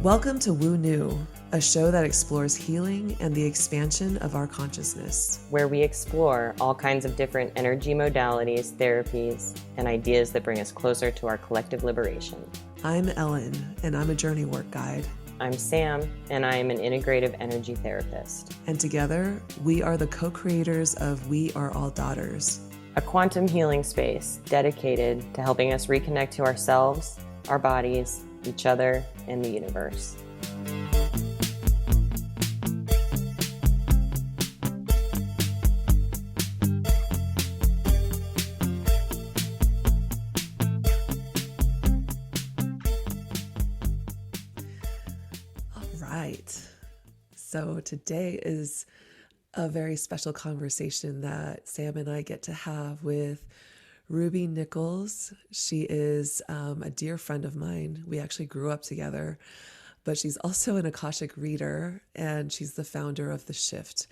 Welcome to Woo New, a show that explores healing and the expansion of our consciousness. Where we explore all kinds of different energy modalities, therapies, and ideas that bring us closer to our collective liberation. I'm Ellen, and I'm a journey work guide. I'm Sam, and I am an integrative energy therapist. And together, we are the co-creators of We Are All Daughters, a quantum healing space dedicated to helping us reconnect to ourselves, our bodies, each other, and the universe. So today is a very special conversation that Sam and I get to have with Ruby Nichols. She is a dear friend of mine. We actually grew up together, but she's also an Akashic reader, and she's the founder of The Shift,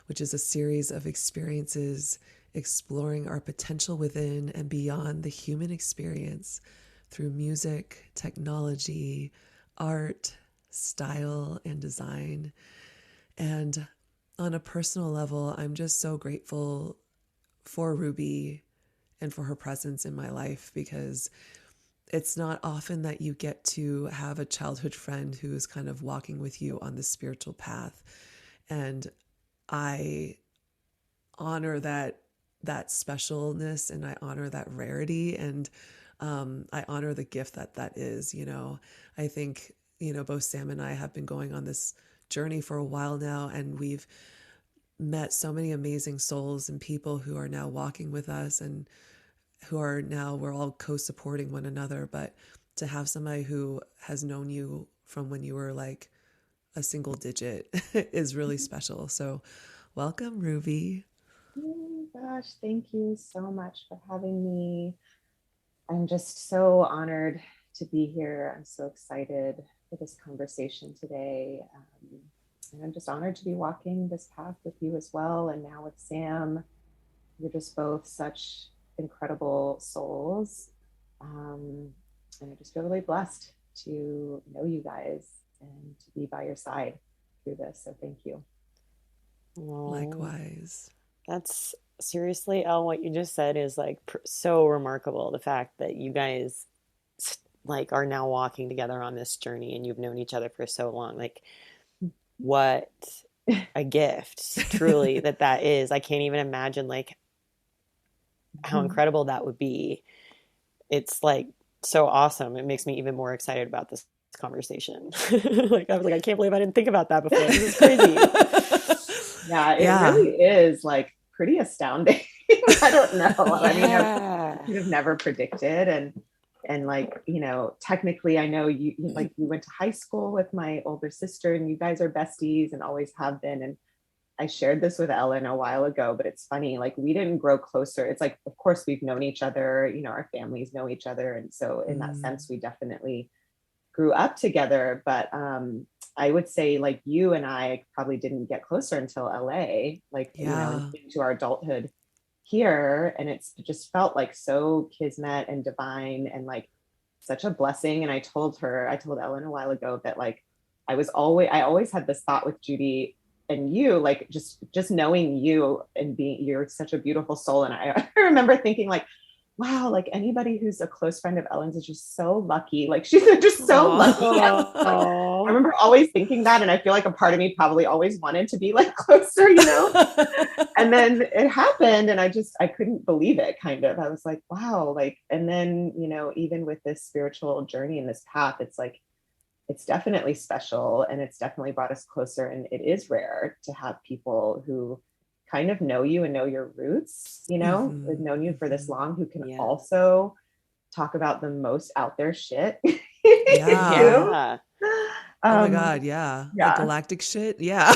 which is a series of experiences exploring our potential within and beyond the human experience through music, technology, art, style, and design. And on a personal level, I'm just so grateful for Ruby and for her presence in my life, because it's not often that you get to have a childhood friend who is kind of walking with you on the spiritual path. And I honor that specialness, and I honor that rarity, and I honor the gift that is. I think, both Sam and I have been going on this journey for a while now, and we've met so many amazing souls and people who are now walking with us, and we're all co-supporting one another. But to have somebody who has known you from when you were like a single digit is really special. So welcome, Ruby. Oh gosh, thank you so much for having me. I'm just so honored to be here. I'm so excited for this conversation today. And I'm just honored to be walking this path with you as well. And now with Sam, you're just both such incredible souls. And I just feel really blessed to know you guys and to be by your side through this. So thank you. Likewise. That's seriously, Elle, what you just said is like so remarkable. The fact that you guys like are now walking together on this journey, and you've known each other for so long. Like, what a gift, truly, that is. I can't even imagine like how incredible that would be. It's like so awesome. It makes me even more excited about this conversation. Like, I was like, I can't believe I didn't think about that before. This is crazy. Yeah, it really is like pretty astounding. I don't know. I mean, I could have never predicted. And like, technically I know you like you went to high school with my older sister, and you guys are besties and always have been. And I shared this with Ellen a while ago, but it's funny, like we didn't grow closer. It's like, of course we've known each other, our families know each other. And so in that sense, we definitely grew up together. But I would say like you and I probably didn't get closer until LA, like, into our adulthood here. And it's just felt like so kismet and divine and like such a blessing. And I told Ellen a while ago that like, I always had this thought with Judy and you, like just knowing you and you're such a beautiful soul. And I remember thinking like, wow, like anybody who's a close friend of Ellen's is just so lucky. Like she's just so lucky. I remember always thinking that. And I feel like a part of me probably always wanted to be like closer, and then it happened and I couldn't believe it kind of. I was like, wow. Like, and then, even with this spiritual journey and this path, it's like, it's definitely special and it's definitely brought us closer. And it is rare to have people who kind of know you and know your roots, have known you for this long, who can also talk about the most out there shit. Yeah. Oh my God. Yeah. Like galactic shit. Yeah.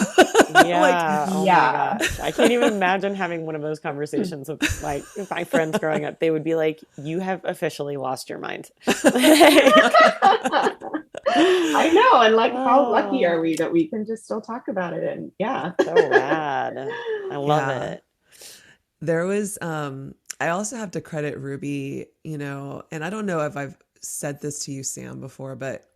Yeah. Oh my gosh. I can't even imagine having one of those conversations with like my friends growing up. They would be like, you have officially lost your mind. I know. And like, how lucky are we that we can just still talk about it? And so rad. I love it. There was, I also have to credit Ruby, and I don't know if I've said this to you, Sam, before, but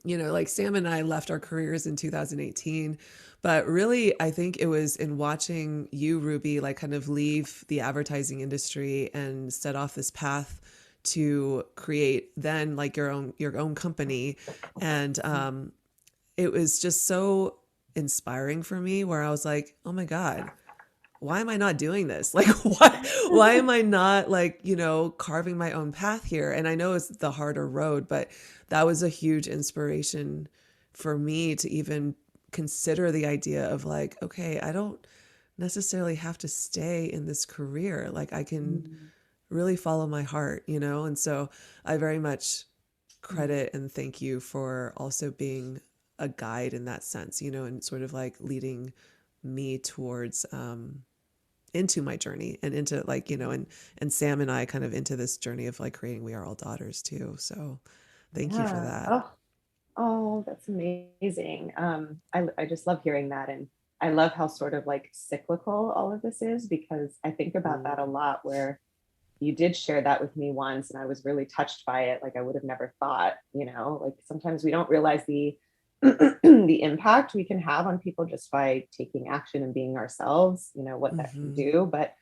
like Sam and I left our careers in 2018, but really I think it was in watching you, Ruby, like kind of leave the advertising industry and set off this path to create then like your own company. And it was just so inspiring for me, where I was like, oh my God, why am I not doing this? Like, why am I not like, carving my own path here? And I know it's the harder road, but that was a huge inspiration for me to even consider the idea of like, okay, I don't necessarily have to stay in this career. Like I can really follow my heart, And so I very much credit and thank you for also being a guide in that sense, and sort of like leading me towards into my journey and into like, and Sam and I kind of into this journey of like creating We Are All Daughters too. So thank you for Yeah. that. Oh, that's amazing. I just love hearing that. And I love how sort of like cyclical all of this is, because I think about that a lot, where you did share that with me once and I was really touched by it. Like I would have never thought, like sometimes we don't realize the the impact we can have on people just by taking action and being ourselves, what that can do. But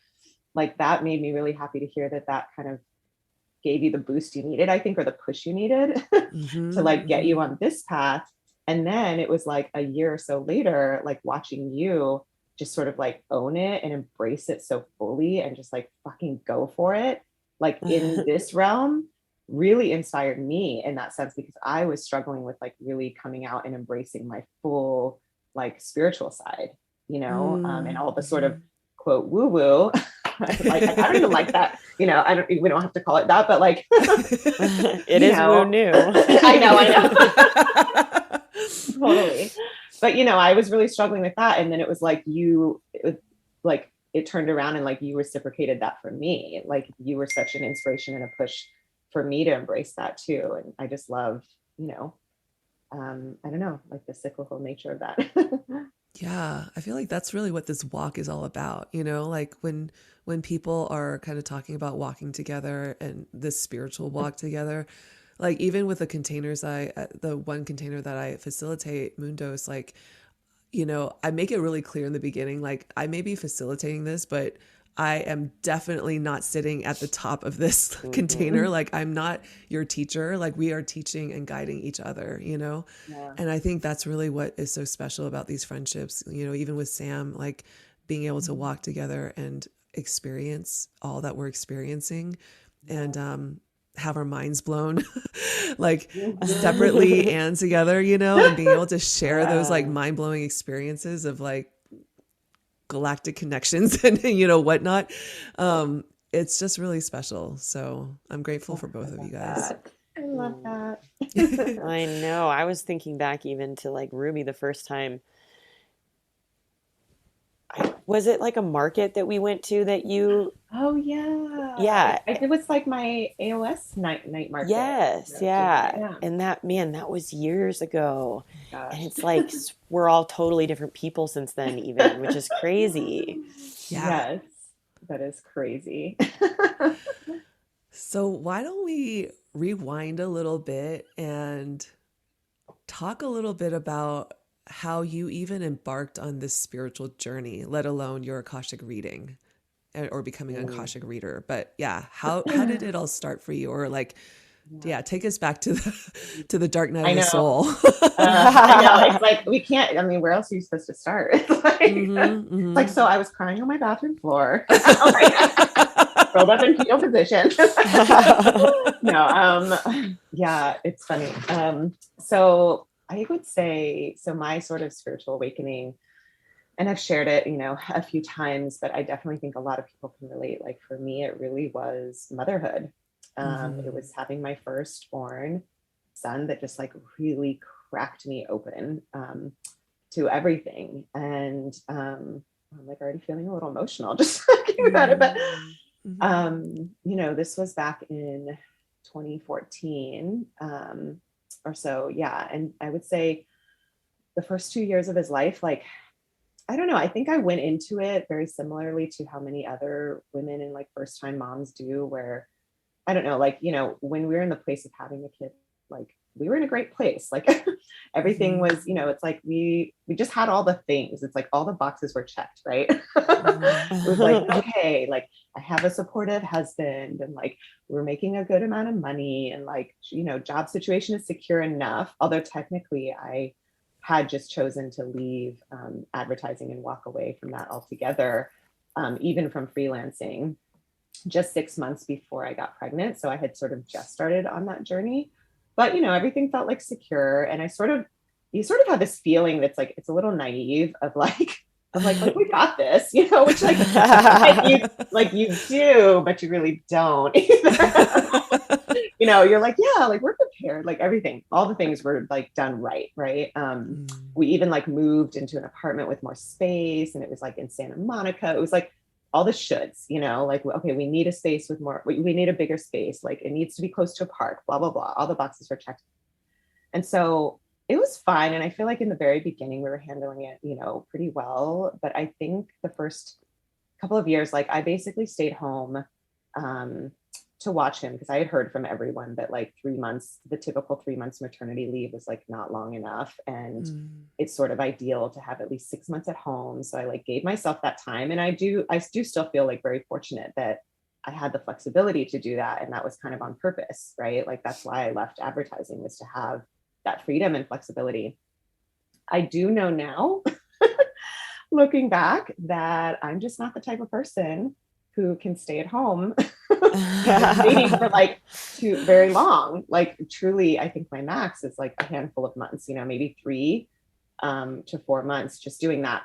like that made me really happy to hear that kind of gave you the boost you needed, I think, or the push you needed to like get you on this path. And then it was like a year or so later, like watching you just sort of like own it and embrace it so fully and just like fucking go for it, like in this realm, really inspired me in that sense, because I was struggling with like really coming out and embracing my full like spiritual side, and all the sort of quote woo woo. Like I don't even like that, we don't have to call it that, but like it is woo new. I know. Totally. But I was really struggling with that, and then it was like it turned around and like you reciprocated that for me. Like you were such an inspiration and a push for me to embrace that too. And I just love, I don't know, like the cyclical nature of that. Yeah, I feel like that's really what this walk is all about, like when people are kind of talking about walking together and this spiritual walk together, like even with the containers, the one container that I facilitate, Moondos, like, I make it really clear in the beginning, like I may be facilitating this, but I am definitely not sitting at the top of this container. Like I'm not your teacher. Like we are teaching and guiding each other, Yeah. And I think that's really what is so special about these friendships, even with Sam, like being able to walk together and experience all that we're experiencing and have our minds blown like separately and together, and being able to share those like mind-blowing experiences of like galactic connections and whatnot. It's just really special. So I'm grateful for both of you guys. I love that. I know. I was thinking back even to like Ruby the first time. Was it like a market that we went to that you? Oh yeah. Yeah. It was like my AOS night market. Yes. Yeah. And that was years ago. Gosh. And it's like we're all totally different people since then, even, which is crazy. Yeah. Yes, that is crazy. So why don't we rewind a little bit and talk a little bit about how you even embarked on this spiritual journey, let alone your Akashic reading or becoming an Akashic reader. But yeah, how did it all start for you? Or like, yeah, take us back to the dark night of the soul. I know. It's like we can't. I mean, where else are you supposed to start? It's like, it's like so. I was crying on my bathroom floor, rolled up in fetal position. No, yeah, it's funny. So I would say, so my sort of spiritual awakening, and I've shared it, a few times, but I definitely think a lot of people can relate. Like for me, it really was motherhood. It was having my firstborn son that just like really cracked me open to everything. And I'm like already feeling a little emotional just talking about it. But, this was back in 2014 or so. Yeah. And I would say the first 2 years of his life, like, I don't know, I think I went into it very similarly to how many other women and like first time moms do, where I don't know, like, when we're in the place of having a kid, like we were in a great place. Like everything was, it's like we just had all the things. It's like all the boxes were checked, right? It was like, okay, like I have a supportive husband, and like we're making a good amount of money, and like, job situation is secure enough. Although technically I had just chosen to leave advertising and walk away from that altogether, even from freelancing, just 6 months before I got pregnant. So I had sort of just started on that journey, but everything felt like secure. And you sort of have this feeling that's like, it's a little naive of like, we got this, which you do, but you really don't either. You're like, yeah, like we're prepared, like everything, all the things were like done right. We even like moved into an apartment with more space, and it was like in Santa Monica. It was like all the shoulds, like, okay, we need a space with more, we need a bigger space, like it needs to be close to a park, blah blah blah, all the boxes were checked. And so it was fine, and I feel like in the very beginning we were handling it pretty well. But I think the first couple of years, like I basically stayed home to watch him, because I had heard from everyone that like 3 months, the typical 3 months maternity leave was like not long enough. And it's sort of ideal to have at least 6 months at home. So I like gave myself that time. And I do still feel like very fortunate that I had the flexibility to do that. And that was kind of on purpose, right? Like that's why I left advertising, was to have that freedom and flexibility. I do know now, looking back, that I'm just not the type of person who can stay at home waiting for like very long. Like truly, I think my max is like a handful of months, maybe 3 to 4 months, just doing that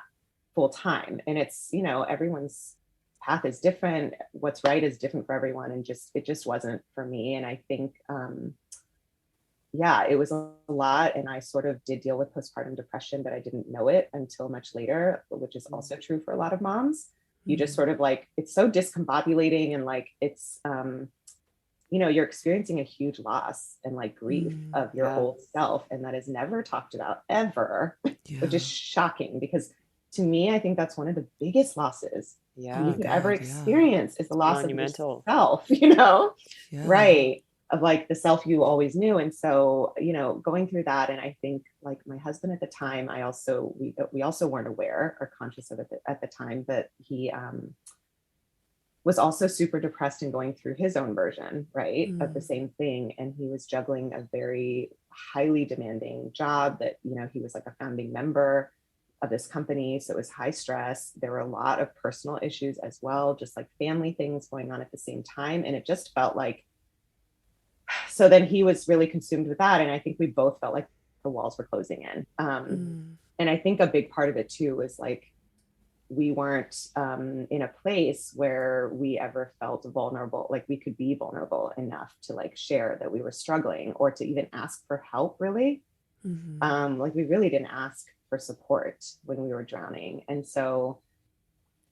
full time. And it's, everyone's path is different. What's right is different for everyone. And it just wasn't for me. And I think, it was a lot. And I sort of did deal with postpartum depression, but I didn't know it until much later, which is also true for a lot of moms. You just sort of like, it's so discombobulating, and like it's you're experiencing a huge loss and like grief of your old self, and that is never talked about ever, which is shocking, because to me, I think that's one of the biggest losses you could ever experience, is the loss of yourself, right, of like the self you always knew. And so going through that, and I think like my husband at the time, we also weren't aware or conscious of it at the time, but he was also super depressed and going through his own version, right, of the same thing. And he was juggling a very highly demanding job that he was like a founding member of this company, so it was high stress. There were a lot of personal issues as well, just like family things going on at the same time. And it just felt like, so then he was really consumed with that. And I think we both felt like the walls were closing in. And I think a big part of it too was like, we weren't in a place where we ever felt vulnerable, like we could be vulnerable enough to like share that we were struggling, or to even ask for help, really. Like we really didn't ask for support when we were drowning. And so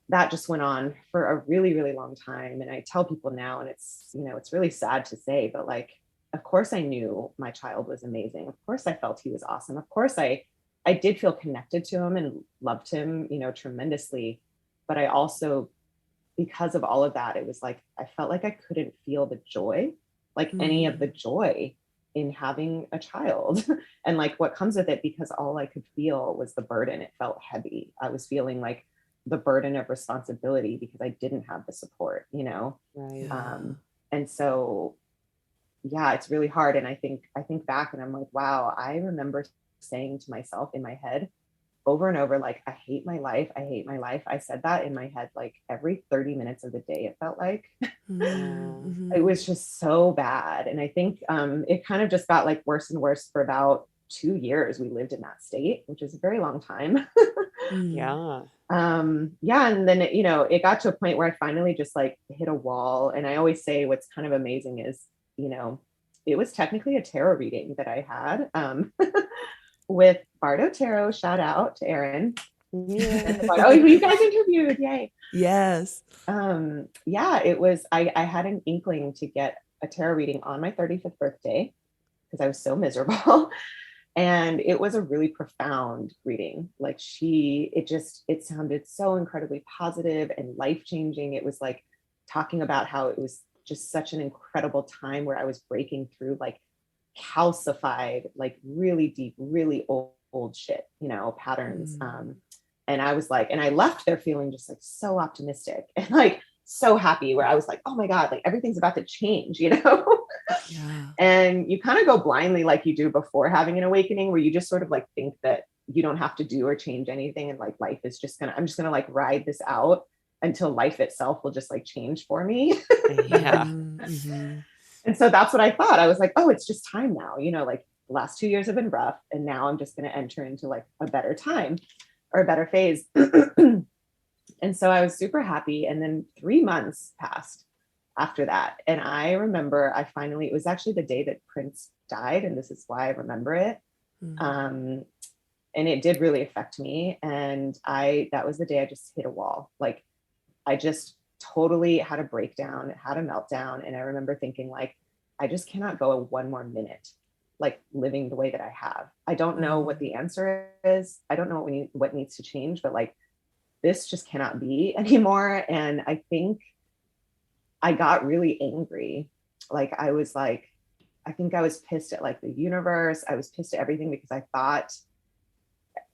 that just went on for a really, really long time. And I tell people now, and it's, it's really sad to say, but like, of course I knew my child was amazing. Of course I felt he was awesome. Of course I did feel connected to him and loved him, tremendously. But I also, because of all of that, it was like, I felt like I couldn't feel the joy, like any of the joy in having a child and like what comes with it, because all I could feel was the burden. It felt heavy. I was feeling like the burden of responsibility because I didn't have the support, Right. And so, it's really hard. And I think back and I'm like, wow, I remember saying to myself in my head over and over, like, I hate my life. I hate my life. I said that in my head, like every 30 minutes of the day, it felt like. It was just so bad. And I think it kind of just got like worse and worse for about 2 years. We lived in that state, which is a very long time. And then it got to a point where I finally just like hit a wall. And I always say what's kind of amazing is, it was technically a tarot reading that I had with Bardo Tarot. Shout out to Erin. Oh, you guys interviewed, yay. Yes. It was, I had an inkling to get a tarot reading on my 35th birthday because I was so miserable. And it was a really profound reading. Like it sounded so incredibly positive and life-changing. It was like talking about how it was just such an incredible time where I was breaking through like calcified, like really deep, really old shit, patterns. And I was like, and I left there feeling just like so optimistic and like so happy, where I was like, oh my God, like everything's about to change, Yeah. And you kind of go blindly like you do before having an awakening, where you just sort of like think that you don't have to do or change anything. And like life is I'm just gonna like ride this out until life itself will just like change for me. Yeah. Mm-hmm. And so that's what I thought. I was like, oh, it's just time now, like the last 2 years have been rough. And now I'm just going to enter into like a better time or a better phase. And so I was super happy. And then 3 months passed after that. And I remember it was actually the day that Prince died. And this is why I remember it. And it did really affect me. And that was the day I just hit a wall. Like I just totally had a breakdown, had a meltdown. And I remember thinking like, I just cannot go one more minute, like living the way that I have. I don't know what the answer is. I don't know what needs to change, but like, this just cannot be anymore. And I think I got really angry. Like, I think I was pissed at like the universe. I was pissed at everything because I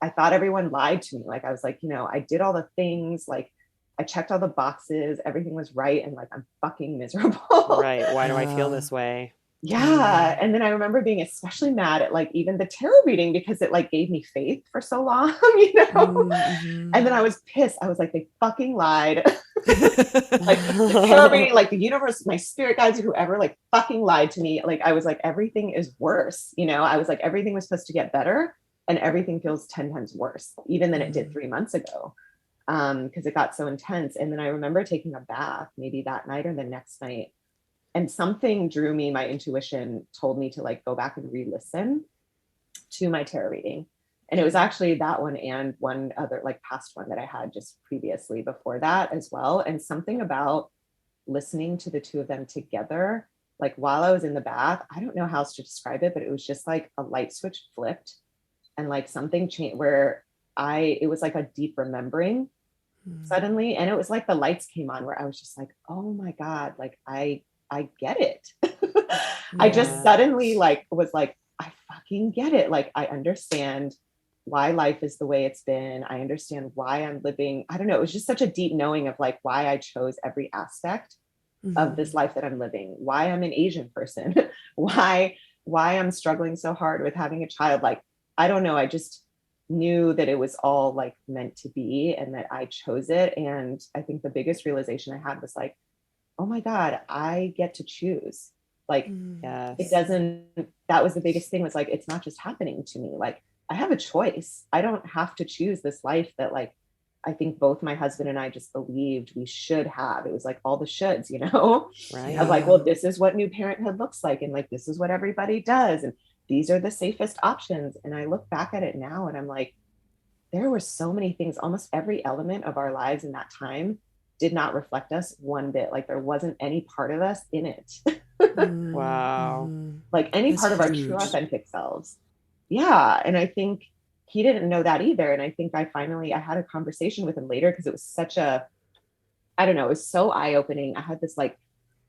thought everyone lied to me. Like, I was like, I did all the things, like I checked all the boxes, everything was right. And like, I'm fucking miserable. Right. Why do I feel this way? Yeah. And then I remember being especially mad at like even the tarot reading, because it like gave me faith for so long, Mm-hmm. And then I was pissed. I was like, they fucking lied. Like the tarot reading, like the universe, my spirit guides, whoever like fucking lied to me. Like I was like, everything is worse. I was like, everything was supposed to get better and everything feels 10 times worse, even than it did 3 months ago. Because it got so intense. And then I remember taking a bath, maybe that night or the next night. And something drew me, my intuition told me to like go back and re-listen to my tarot reading. And it was actually that one and one other like past one that I had just previously before that as well. And something about listening to the two of them together, like while I was in the bath, I don't know how else to describe it, but it was just like a light switch flipped and like something changed where it was like a deep remembering suddenly. And it was like the lights came on where I was just like, oh my God, like I get it. I just suddenly like was like, I fucking get it. Like I understand why life is the way it's been. I understand why I'm living. I don't know. It was just such a deep knowing of like why I chose every aspect of this life that I'm living, why I'm an Asian person, why I'm struggling so hard with having a child. Like, I don't know. I just knew that it was all like meant to be and that I chose it. And I think the biggest realization I had was like, oh my God, I get to choose. Like, Yes. it doesn't, that was the biggest thing, was like, it's not just happening to me. Like, I have a choice. I don't have to choose this life that like, I think both my husband and I just believed we should have. It was like all the shoulds, Right. Of like, well, this is what new parenthood looks like. And like, this is what everybody does. And these are the safest options. And I look back at it now and I'm like, there were so many things, almost every element of our lives in that time did not reflect us one bit. Like there wasn't any part of us in it. Wow. Like any That's part of our huge. true authentic selves. Yeah. And I think he didn't know that either. And I think I had a conversation with him later because it was such a, I don't know, it was so eye-opening. I had this like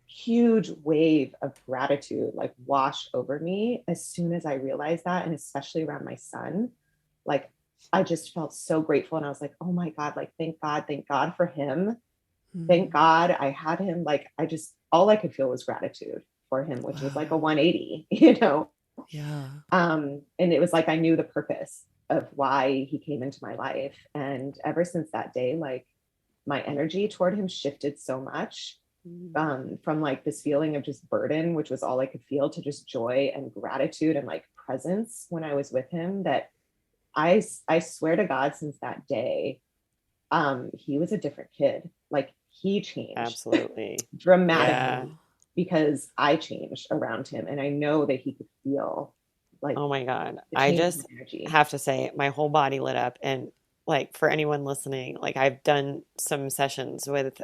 huge wave of gratitude like wash over me as soon as I realized that. And especially around my son, like I just felt so grateful. And I was like, oh my God, like, thank God for him. Thank God I had him. Like, all I could feel was gratitude for him, which was like a 180, Yeah. And it was like, I knew the purpose of why he came into my life. And ever since that day, like my energy toward him shifted so much, from like this feeling of just burden, which was all I could feel, to just joy and gratitude and like presence when I was with him, that I swear to God, since that day, he was a different kid. Like he changed. Absolutely. Dramatically. Because I changed around him and I know that he could feel like, oh my God. I just have to say my whole body lit up. And like for anyone listening, like I've done some sessions with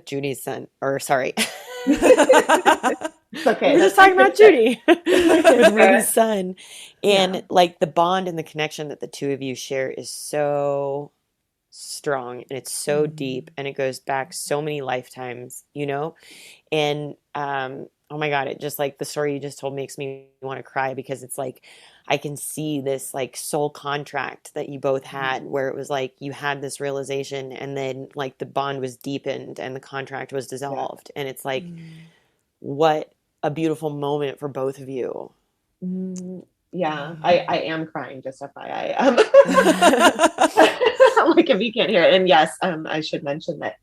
Judy's son, or sorry. It's okay. We're just talking about Judy with Ruby's son. And like the bond and the connection that the two of you share is so strong and it's so deep and it goes back so many lifetimes, and oh oh my God, it just like the story you just told makes me want to cry because it's like I can see this like soul contract that you both had where it was like you had this realization and then like the bond was deepened and the contract was Yeah. dissolved. And it's like, what a beautiful moment for both of you. Yeah, I am crying, just FYI. Like if you can't hear it. And yes, I should mention that,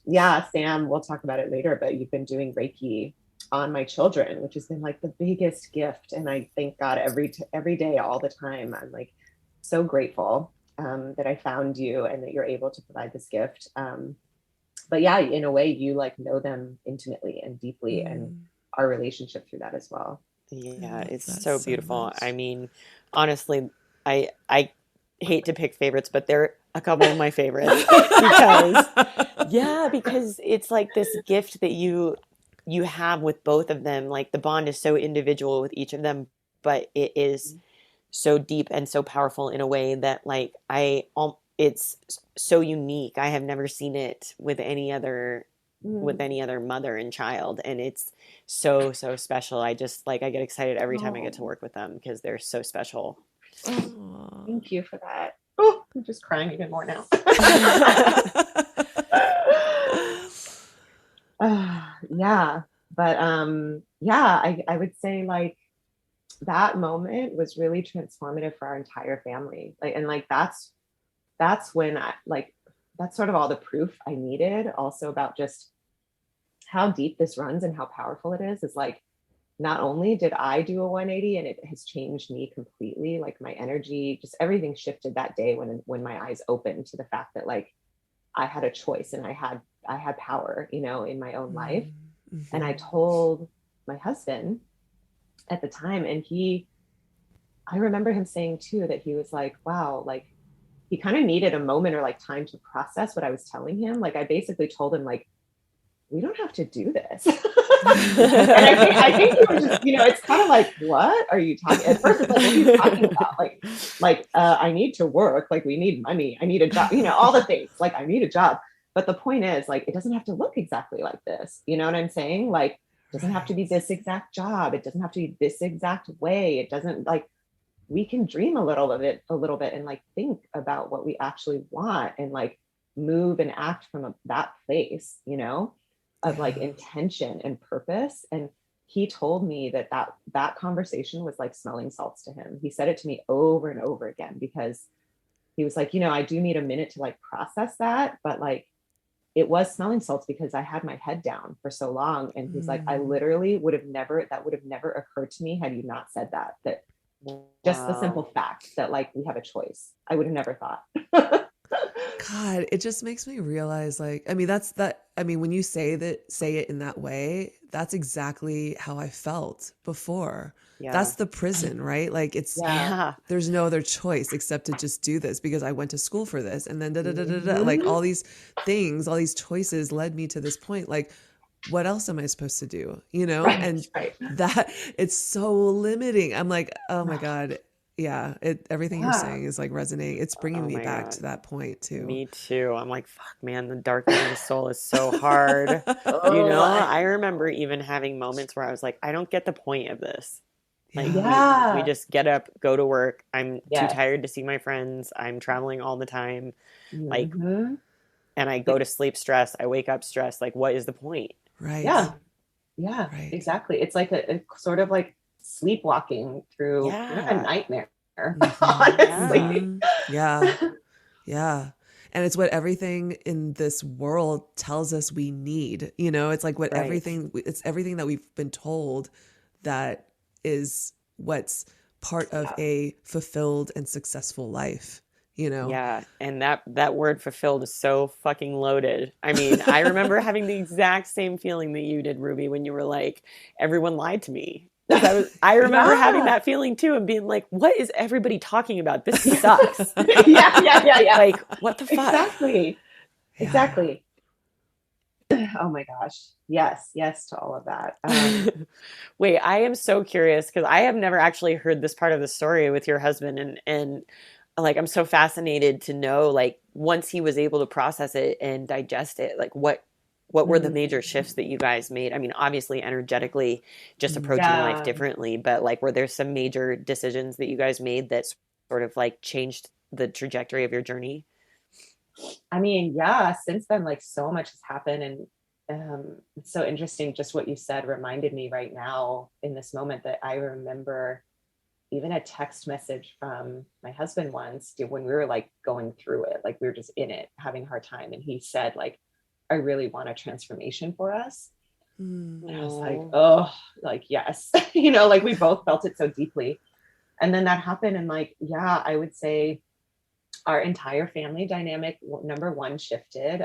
yeah, Sam, we'll talk about it later, but you've been doing Reiki on my children, which has been like the biggest gift. And I thank God every day, all the time. I'm like so grateful that I found you and that you're able to provide this gift. But yeah, in a way, you like know them intimately and deeply, and our relationship through that as well. Yeah, it's that so so beautiful. much. I mean, honestly, I hate to pick favorites, but they're a couple of my favorites because it's like this gift that you have with both of them. Like the bond is so individual with each of them, but it is so deep and so powerful in a way that like it's so unique. I have never seen it with any other mother and child, and it's so special. I just like I get excited every time I get to work with them because they're so special. Thank you for that. Oh, I'm just crying even more now. Yeah, but yeah, I would say like that moment was really transformative for our entire family. Like, and like that's when I like that's sort of all the proof I needed also about just how deep this runs and how powerful it is like not only did I do a 180 and it has changed me completely, like my energy, just everything shifted that day when my eyes opened to the fact that like I had a choice and I had power, you know, in my own life. And I told my husband at the time, and I remember him saying too that he was like, wow, like he kind of needed a moment or like time to process what I was telling him. Like I basically told him like, we don't have to do this. And I think he was just, you know, it's kind of like, what are you talking? At first, it's like, what are you talking about? I need to work. Like, we need money. I need a job. You know, all the things. Like, I need a job. But the point is, like, it doesn't have to look exactly like this. You know what I'm saying? Like, it doesn't have to be this exact job. It doesn't have to be this exact way. It doesn't like. We can dream a little bit, and like think about what we actually want, and like move and act from that place. You know. Of like intention and purpose. And he told me that conversation was like smelling salts to him. He said it to me over and over again because he was like, you know, I do need a minute to like process that, but like it was smelling salts because I had my head down for so long. And he's like, I literally would have never occurred to me had you not said that just the simple fact that like we have a choice. I would have never thought. God, it just makes me realize like, I mean, when you say it in that way, that's exactly how I felt before. Yeah. That's the prison, right? Like there's no other choice except to just do this because I went to school for this. And then like all these things, all these choices led me to this point. Like, what else am I supposed to do? You know? And that it's so limiting. I'm like, oh my God. Yeah, everything you're saying is like resonating. It's bringing me back to that point too. Me too. I'm like, fuck, man, the darkness of the soul is so hard. You know, I remember even having moments where I was like, I don't get the point of this. Like, we just get up, go to work. I'm too tired to see my friends. I'm traveling all the time. Like, and I go to sleep stressed. I wake up stressed. Like, what is the point? Right. Yeah, exactly. It's like a sort of like sleepwalking through a nightmare, honestly. Yeah. And it's what everything in this world tells us we need. You know, it's like it's everything that we've been told that is what's part of a fulfilled and successful life. You know? Yeah. And that word fulfilled is so fucking loaded. I mean, I remember having the exact same feeling that you did, Ruby, when you were like, everyone lied to me. I remember having that feeling too and being like, what is everybody talking about? This sucks. Yeah. Like, what the fuck? Exactly. Oh my gosh. Yes to all of that. Wait, I am so curious because I have never actually heard this part of the story with your husband, and like I'm so fascinated to know like once he was able to process it and digest it, like what what were the major shifts that you guys made? I mean, obviously energetically just approaching life Yeah. differently, but like were there some major decisions that you guys made that sort of like changed the trajectory of your journey? I mean, yeah, since then, like so much has happened. And it's so interesting. Just what you said reminded me right now in this moment that I remember even a text message from my husband once when we were like going through it, like we were just in it, having a hard time. And he said, like, I really want a transformation for us. Mm. And I was like, oh, like, yes, like we both felt it so deeply. And then that happened. And like, yeah, I would say our entire family dynamic, number one, shifted.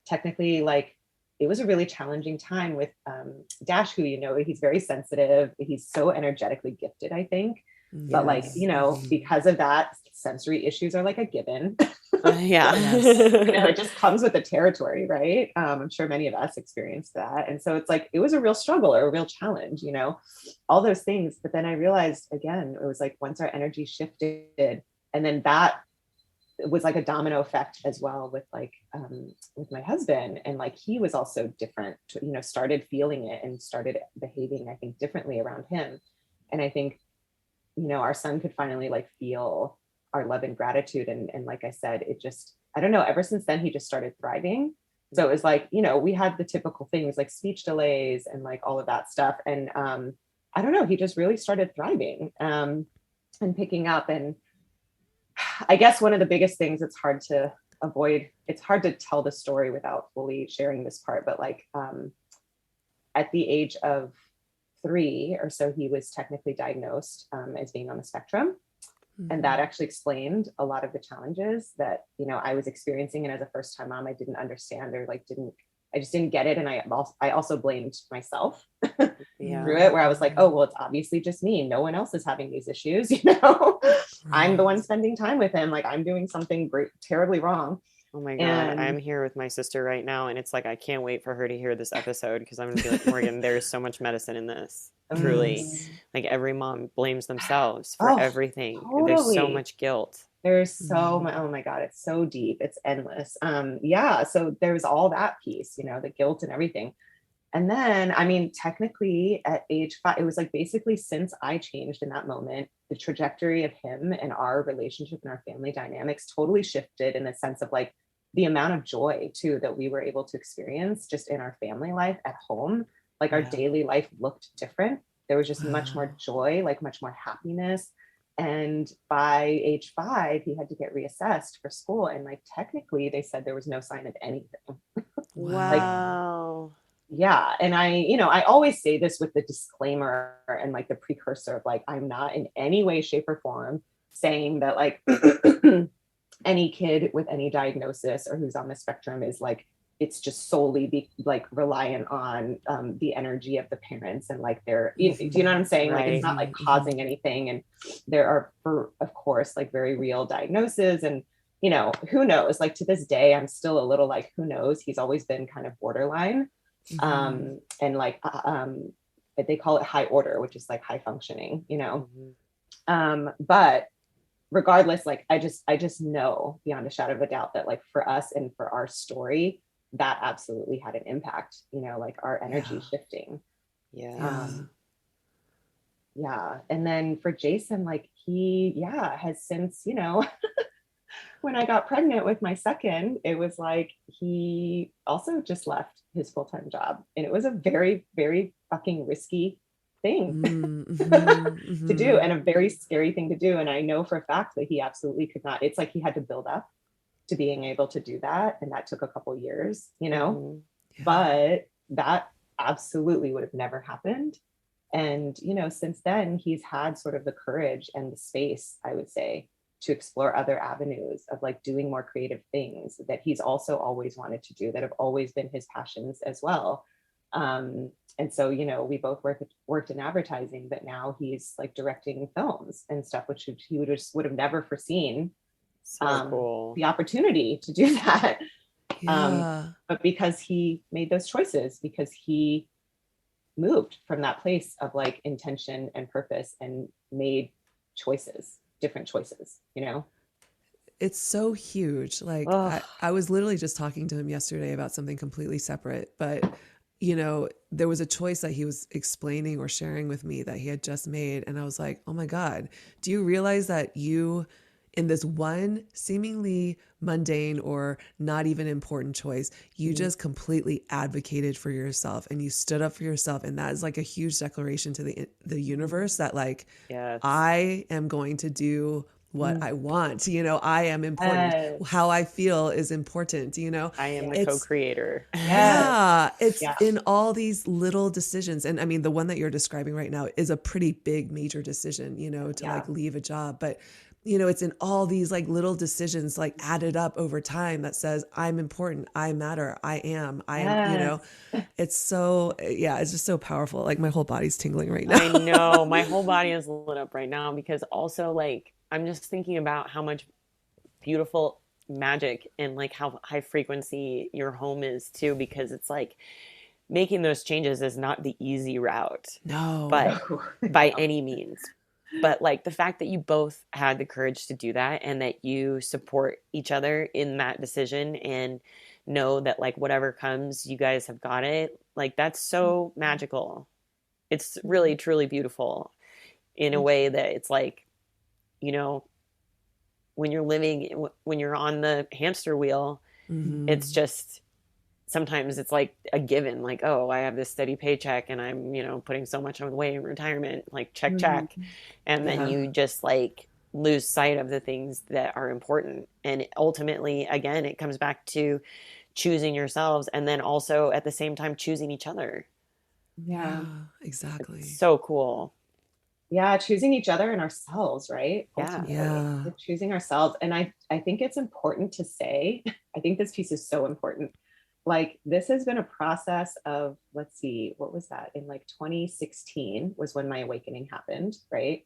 Technically, like, it was a really challenging time with Dash, who, he's very sensitive. He's so energetically gifted, I think. But like, Yes. because of that, sensory issues are like a given. Yeah. It just comes with the territory, right? I'm sure many of us experienced that. And so it's like, it was a real struggle or a real challenge, all those things. But then I realized, again, it was like once our energy shifted, and then that was like a domino effect as well with like with my husband. And like he was also different, started feeling it and started behaving, I think, differently around him. And I think, our son could finally like feel our love and gratitude. And like I said, it just, I don't know, ever since then he just started thriving. So it was like, we had the typical things like speech delays and like all of that stuff. And I don't know, he just really started thriving and picking up. And I guess one of the biggest things, it's hard to avoid, it's hard to tell the story without fully sharing this part, but like at the age of 3 or so, he was technically diagnosed as being on the spectrum. And that actually explained a lot of the challenges that, I was experiencing. And as a first time mom, I didn't understand or like, I just didn't get it. And I also blamed myself through it, where I was like, oh, well, it's obviously just me. No one else is having these issues. I'm the one spending time with him. Like I'm doing something terribly wrong. Oh my God, I'm here with my sister right now, and it's like I can't wait for her to hear this episode because I'm gonna be like, Morgan, there's so much medicine in this. Truly. Like every mom blames themselves for everything. Totally. There's so much guilt. There's so much, oh my God, it's so deep. It's endless. So there's all that piece, the guilt and everything. And then, I mean, technically at age 5, it was like basically since I changed in that moment, the trajectory of him and our relationship and our family dynamics totally shifted in the sense of like the amount of joy too that we were able to experience just in our family life at home. Like our daily life looked different. There was just much more joy, like much more happiness. And by age 5, he had to get reassessed for school. And like technically they said there was no sign of anything. Wow. Yeah. And I always say this with the disclaimer and like the precursor of like, I'm not in any way, shape, or form saying that like any kid with any diagnosis or who's on the spectrum is like, it's just solely like reliant on the energy of the parents and like their, do you know what I'm saying? Like it's not like causing anything. And there are, of course, like very real diagnoses and, who knows, like to this day, I'm still a little like, who knows? He's always been kind of borderline. And like they call it high order, which is like high functioning, but regardless, like I just know beyond a shadow of a doubt that like for us and for our story, that absolutely had an impact, like our energy shifting. And then for Jason, like he has since, when I got pregnant with my second, it was like he also just left his full-time job. And it was a very, very fucking risky thing to do and a very scary thing to do. And I know for a fact that he absolutely could not. It's like he had to build up to being able to do that. And that took a couple years, but that absolutely would have never happened. And, since then he's had sort of the courage and the space, I would say, to explore other avenues of like doing more creative things that he's also always wanted to do that have always been his passions as well. And so, we both worked in advertising, but now he's like directing films and stuff, which he would have never foreseen cool. the opportunity to do that. But because he made those choices, because he moved from that place of like intention and purpose and made choices, different choices, it's so huge. Like Oh, I was literally just talking to him yesterday about something completely separate, but you know, there was a choice that he was explaining or sharing with me that he had just made. And I was like, oh my God, do you realize that you, in this one seemingly mundane or not even important choice, you just completely advocated for yourself and you stood up for yourself. And that is like a huge declaration to the universe that like, yes. I am going to do what I want. You know, I am important. How Yes. I feel is important. You know, I am the it's, co-creator. Yes. yeah, it's Yeah. in all these little decisions. And I mean, the one that you're describing right now is a pretty big major decision, you know, to Yeah. like leave a job. But, you know, it's in all these like little decisions like added up over time that says, I'm important, I matter, I am, you know, Yes. it's so, yeah, it's just so powerful. Like my whole body's tingling right now. I know my whole body is lit up right now because also like I'm just thinking about how much beautiful magic and like how high frequency your home is too, because it's like making those changes is not the easy route, No. but No. by any means. But like the fact that you both had the courage to do that and that you support each other in that decision and know that like whatever comes, you guys have got it. Like that's so magical. It's really truly beautiful in a way that it's like, you know, when you're on the hamster wheel, it's Mm-hmm. just sometimes it's like a given, like, oh, I have this steady paycheck and I'm, you know, putting so much away in retirement, like check, Mhm. check. And then Yeah. you just like lose sight of the things that are important. And ultimately, again, it comes back to choosing yourselves and then also at the same time choosing each other. Yeah. Yeah, exactly. So cool. Yeah, choosing each other and ourselves, right? Yeah. Ultimately, Yeah. choosing ourselves. And I think it's important to say, I think this piece is so important. Like this has been a process of, let's see, what was that? In like 2016 was when my awakening happened, right?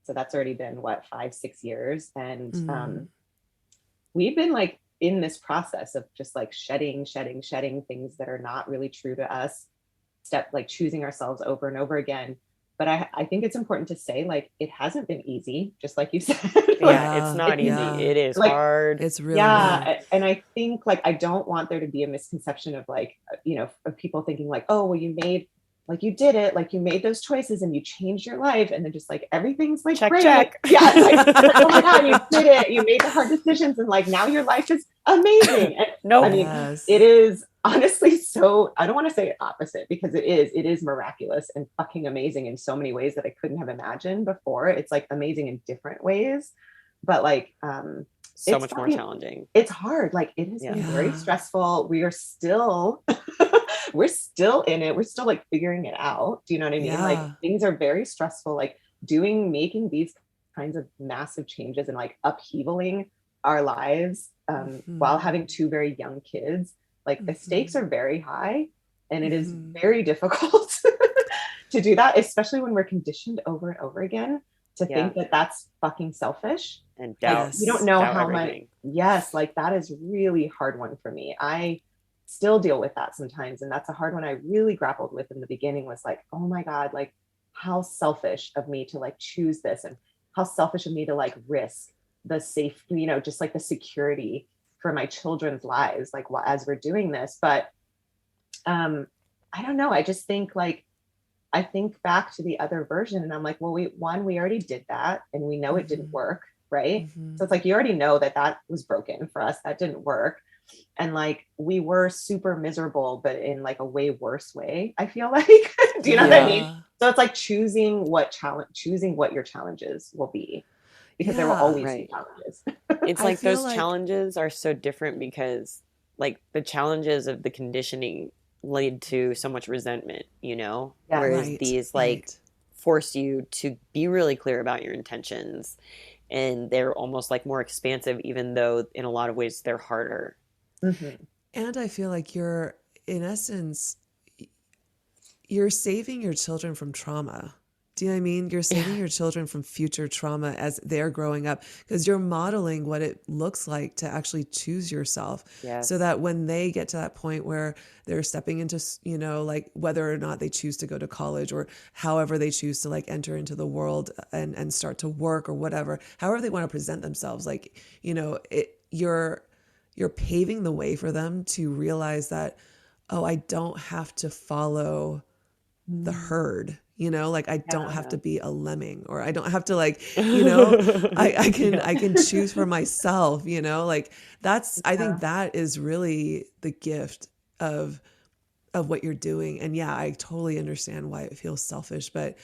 So that's already been what, 5, 6 years. And Mm. we've been like in this process of just like shedding things that are not really true to us, step like choosing ourselves over and over again. But I think it's important to say like it hasn't been easy, just like you said. Yeah, Like it's Yeah. not it's easy. Yeah. It is like hard. It's really hard. yeah, and I think like I don't want there to be a misconception of like of people thinking like, oh well, you made like you did it, like you made those choices and you changed your life, and then just like everything's like Check, great. check. Yeah, it's like oh my god, you did it, you made the hard decisions, and like now your life is amazing. And I Nope. mean, it Yes. is honestly so. I don't want to say opposite because it is. It is miraculous and fucking amazing in so many ways that I couldn't have imagined before. It's like amazing in different ways, but like So it's much more fucking challenging. it's hard. Like it has been Yeah. very Yeah. stressful. We are still we're still in it. We're still like figuring it out. Do you know what I mean? Like Yeah. things are very stressful. Like making these kinds of massive changes and like upheavaling our lives while Mm-hmm. having two very young kids. Like the stakes Mm-hmm. are very high, and it is Mm-hmm. very difficult to do that, especially when we're conditioned over and over again to Yeah. think that that's fucking selfish. And Like you don't Yes. know doubt how much. everything. Yes, like that is really hard one for me. I still deal with that sometimes, and that's a hard one I really grappled with in the beginning. Was like, oh my god, like how selfish of me to like choose this, and how selfish of me to like risk the safe, just like the security for my children's lives, like as we're doing this. But um I don't know, I just think like I think back to the other version and I'm like, well, we already did that and we know it didn't Mm-hmm. work, right? Mm-hmm. So it's like you already know that that was broken for us, that didn't work. And like we were super miserable, but in like a way worse way, I feel like. Do you know what I Yeah. mean? Yeah. So it's like choosing what your challenges will be, because there will Yeah. always be Right. challenges. It's I like feel those like, challenges are so different because like the challenges of the conditioning lead to so much resentment, you know? Yes. Whereas right, these like right. force you to be really clear about your intentions and they're almost like more expansive even though in a lot of ways they're harder. Mm-hmm. And I feel like in essence, you're saving your children from trauma. Do you know what I mean? You're saving your children from future trauma as they're growing up, because you're modeling what it looks like to actually choose yourself. Yes. So that when they get to that point where they're stepping into, you know, like whether or not they choose to go to college or however they choose to like enter into the world and start to work or whatever, however they want to present themselves, like, you know, you're paving the way for them to realize that, oh, I don't have to follow the herd, you know, like I don't have to be a lemming, or I don't have to like, you know, I can choose for myself, you know, like I think that is really the gift of what you're doing. And yeah, I totally understand why it feels selfish, but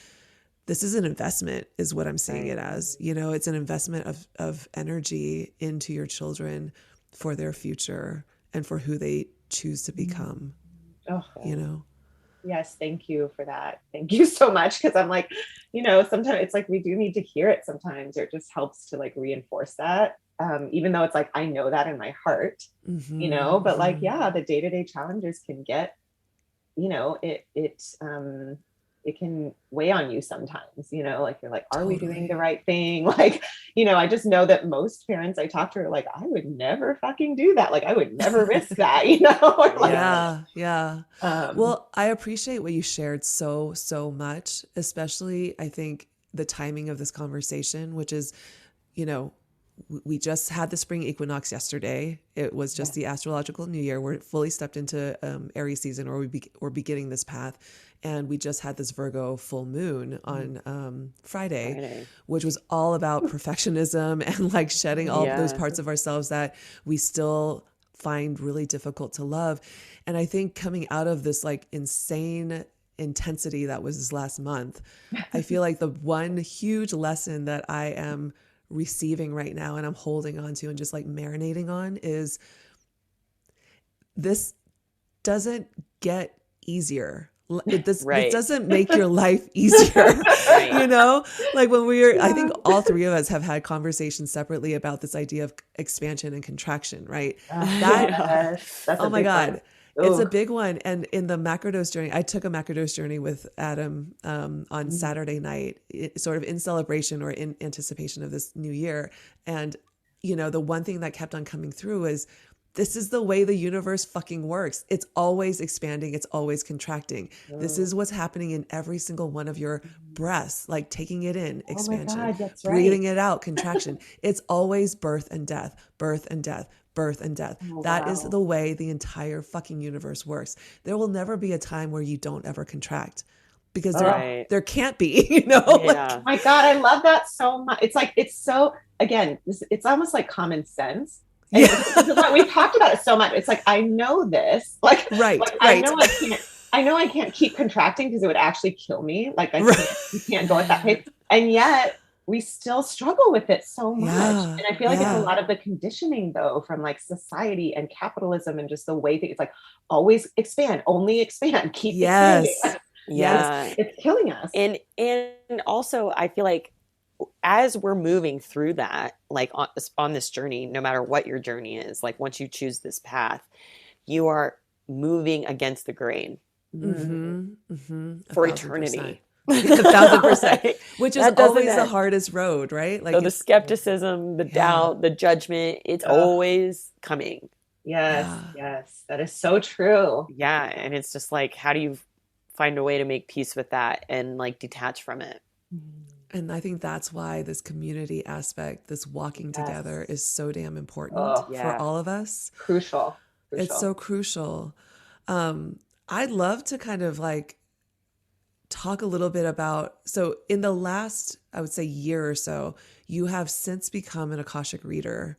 this is an investment is what I'm seeing it as, you know, it's an investment of energy into your children for their future and for who they choose to become, you know? Yes, thank you for that. Thank you so much. Because I'm like, you know, sometimes it's like we do need to hear it sometimes, or it just helps to like reinforce that. Even though it's like I know that in my heart, you know, but like, yeah, the day-to-day challenges can get, you know, it can weigh on you sometimes, you know, like you're like, are we doing the right thing? Like, you know, I just know that most parents I talk to are like, I would never fucking do that. Like, I would never risk that, you know? Like, yeah. Well, I appreciate what you shared so much, especially I think the timing of this conversation, which is, you know, we just had the spring equinox yesterday. It was just the astrological new year. We're fully stepped into Aries season, or we're beginning this path. And we just had this Virgo full moon on Friday, which was all about perfectionism and like shedding all those parts of ourselves that we still find really difficult to love. And I think coming out of this like insane intensity that was this last month, I feel like the one huge lesson that I am receiving right now and I'm holding on to and just like marinating on is this doesn't get easier. It doesn't make your life easier, you know, like when I think all three of us have had conversations separately about this idea of expansion and contraction, right? That's oh my God. It's a big one. And in the macrodose journey, I took a macrodose journey with Adam on Saturday night, sort of in celebration or in anticipation of this new year. And, you know, the one thing that kept on coming through is this is the way the universe fucking works. It's always expanding. It's always contracting. This is what's happening in every single one of your breaths, like taking it in, expansion, oh my God, that's breathing it out, contraction. It's always birth and death, birth and death, birth and death. That is the way the entire fucking universe works. There will never be a time where you don't ever contract, because there can't be, you know? Oh my God, I love that so much. It's like, it's so, again, it's almost like common sense. And we've talked about it so much. It's like, I know this, like, I know I can't keep contracting because it would actually kill me. Like you can't go at that pace. And yet we still struggle with it so much. And I feel like it's a lot of the conditioning though, from like society and capitalism and just the way that it's like, always expand, only expand, keep expanding. It's killing us. And also I feel like as we're moving through that, like on this journey, no matter what your journey is, like once you choose this path, you are moving against the grain for eternity. 1,000%, which is always the hardest road, right? Like so the skepticism, the doubt, the judgment, it's always coming. Yes, that is so true. Yeah, and it's just like, how do you find a way to make peace with that and like detach from it? And I think that's why this community aspect, this walking together, is so damn important for all of us. Crucial. It's so crucial. I'd love to kind of like talk a little bit about, so in the last, I would say year or so, you have since become an Akashic reader.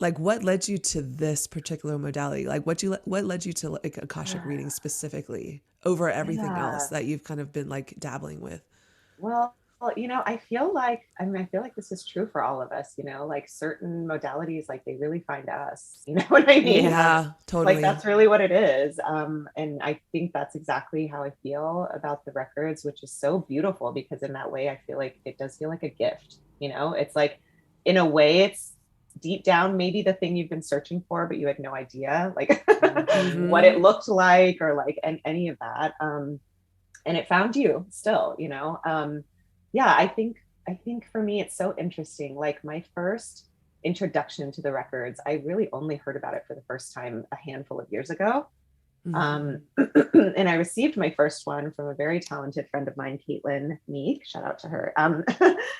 Like what led you to this particular modality? Like what led you to like Akashic reading specifically over everything else that you've kind of been like dabbling with? Well, you know, I feel like this is true for all of us, you know, like certain modalities, like they really find us, you know what I mean? Yeah, totally. Like that's really what it is. And I think that's exactly how I feel about the records, which is so beautiful because in that way, I feel like it does feel like a gift, you know, it's like, in a way it's deep down, maybe the thing you've been searching for, but you had no idea like what it looked like or like, and any of that. and it found you still, you know. Yeah, I think for me it's so interesting. Like my first introduction to the records, I really only heard about it for the first time a handful of years ago. Mm-hmm. And I received my first one from a very talented friend of mine, Caitlin Meek. Shout out to her.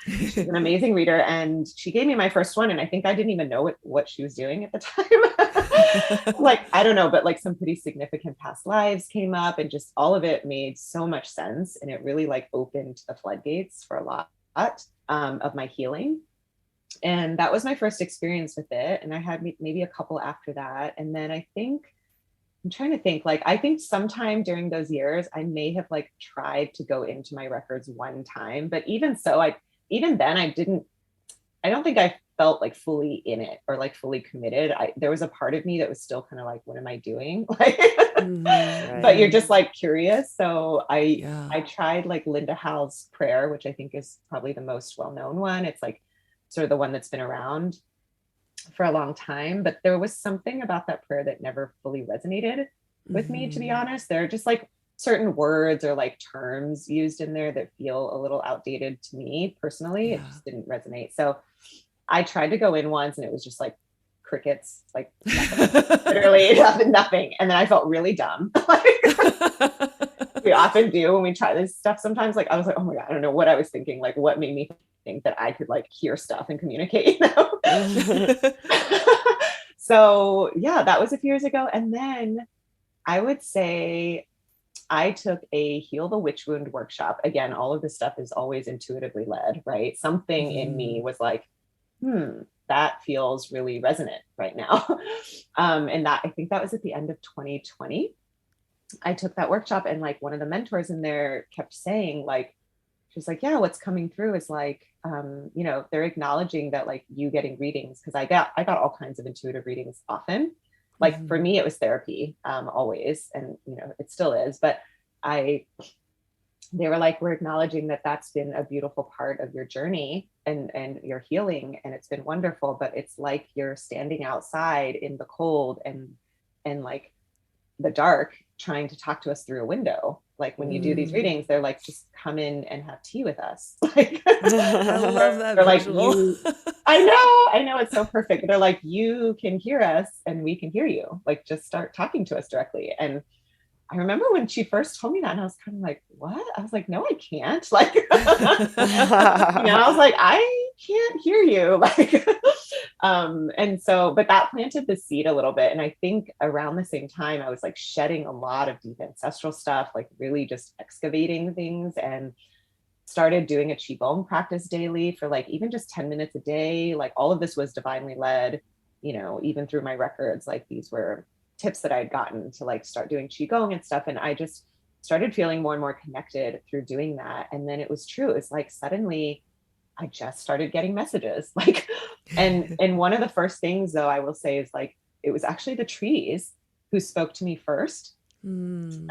She's an amazing reader, and she gave me my first one. And I think I didn't even know what she was doing at the time. Like, I don't know, but like some pretty significant past lives came up, and just all of it made so much sense. And it really like opened the floodgates for a lot of my healing. And that was my first experience with it. And I had maybe a couple after that. And then I'm trying to think, like, I think sometime during those years, I may have like tried to go into my records one time, but even so, even then I don't think I felt like fully in it or like fully committed. There was a part of me that was still kind of like, what am I doing? Like, Mm-hmm. but you're just like curious. So Yeah. I tried like Linda Howell's prayer, which I think is probably the most well-known one. It's like sort of the one that's been around for a long time, but there was something about that prayer that never fully resonated with me, to be Mm-hmm. honest. There are just like certain words or like terms used in there that feel a little outdated to me personally. It Yeah. just didn't resonate. So I tried to go in once and it was just like crickets, like literally nothing. And then I felt really dumb. Like we often do when we try this stuff sometimes. Like I was like, oh my God, I don't know what I was thinking. Like what made me think that I could like hear stuff and communicate, you know? So yeah, that was a few years ago. And then I would say I took a Heal the Witch Wound workshop. Again, all of this stuff is always intuitively led, right? Something in me Mm-hmm. was like, that feels really resonant right now. And that I think that was at the end of 2020. I took that workshop, and like one of the mentors in there kept saying, like, she's like, yeah, what's coming through is like, you know, they're acknowledging that like you getting readings, because I got all kinds of intuitive readings often. Like for Mm-hmm. me, it was therapy, always, and you know, it still is. But I, they were like, we're acknowledging that that's been a beautiful part of your journey and your healing, and it's been wonderful. But it's like you're standing outside in the cold and like the dark trying to talk to us through a window. Like when you do these Mm. readings, they're like, just come in and have tea with us. Like I love that they're like, visual. I know it's so perfect. They're like, you can hear us and we can hear you. Like just start talking to us directly. And I remember when she first told me that, and I was kind of like, what? I was like, no, I can't. Like, you know, I was like, I can't hear you. Like, and so, but that planted the seed a little bit. And I think around the same time, I was like shedding a lot of deep ancestral stuff, like really just excavating things, and started doing a qigong practice daily for like even just 10 minutes a day. Like all of this was divinely led, you know, even through my records. Like these were tips that I had gotten to like start doing qigong and stuff. And I just started feeling more and more connected through doing that. And then it was true. It's like suddenly I just started getting messages. Like, and one of the first things though, I will say is like, it was actually the trees who spoke to me first. I And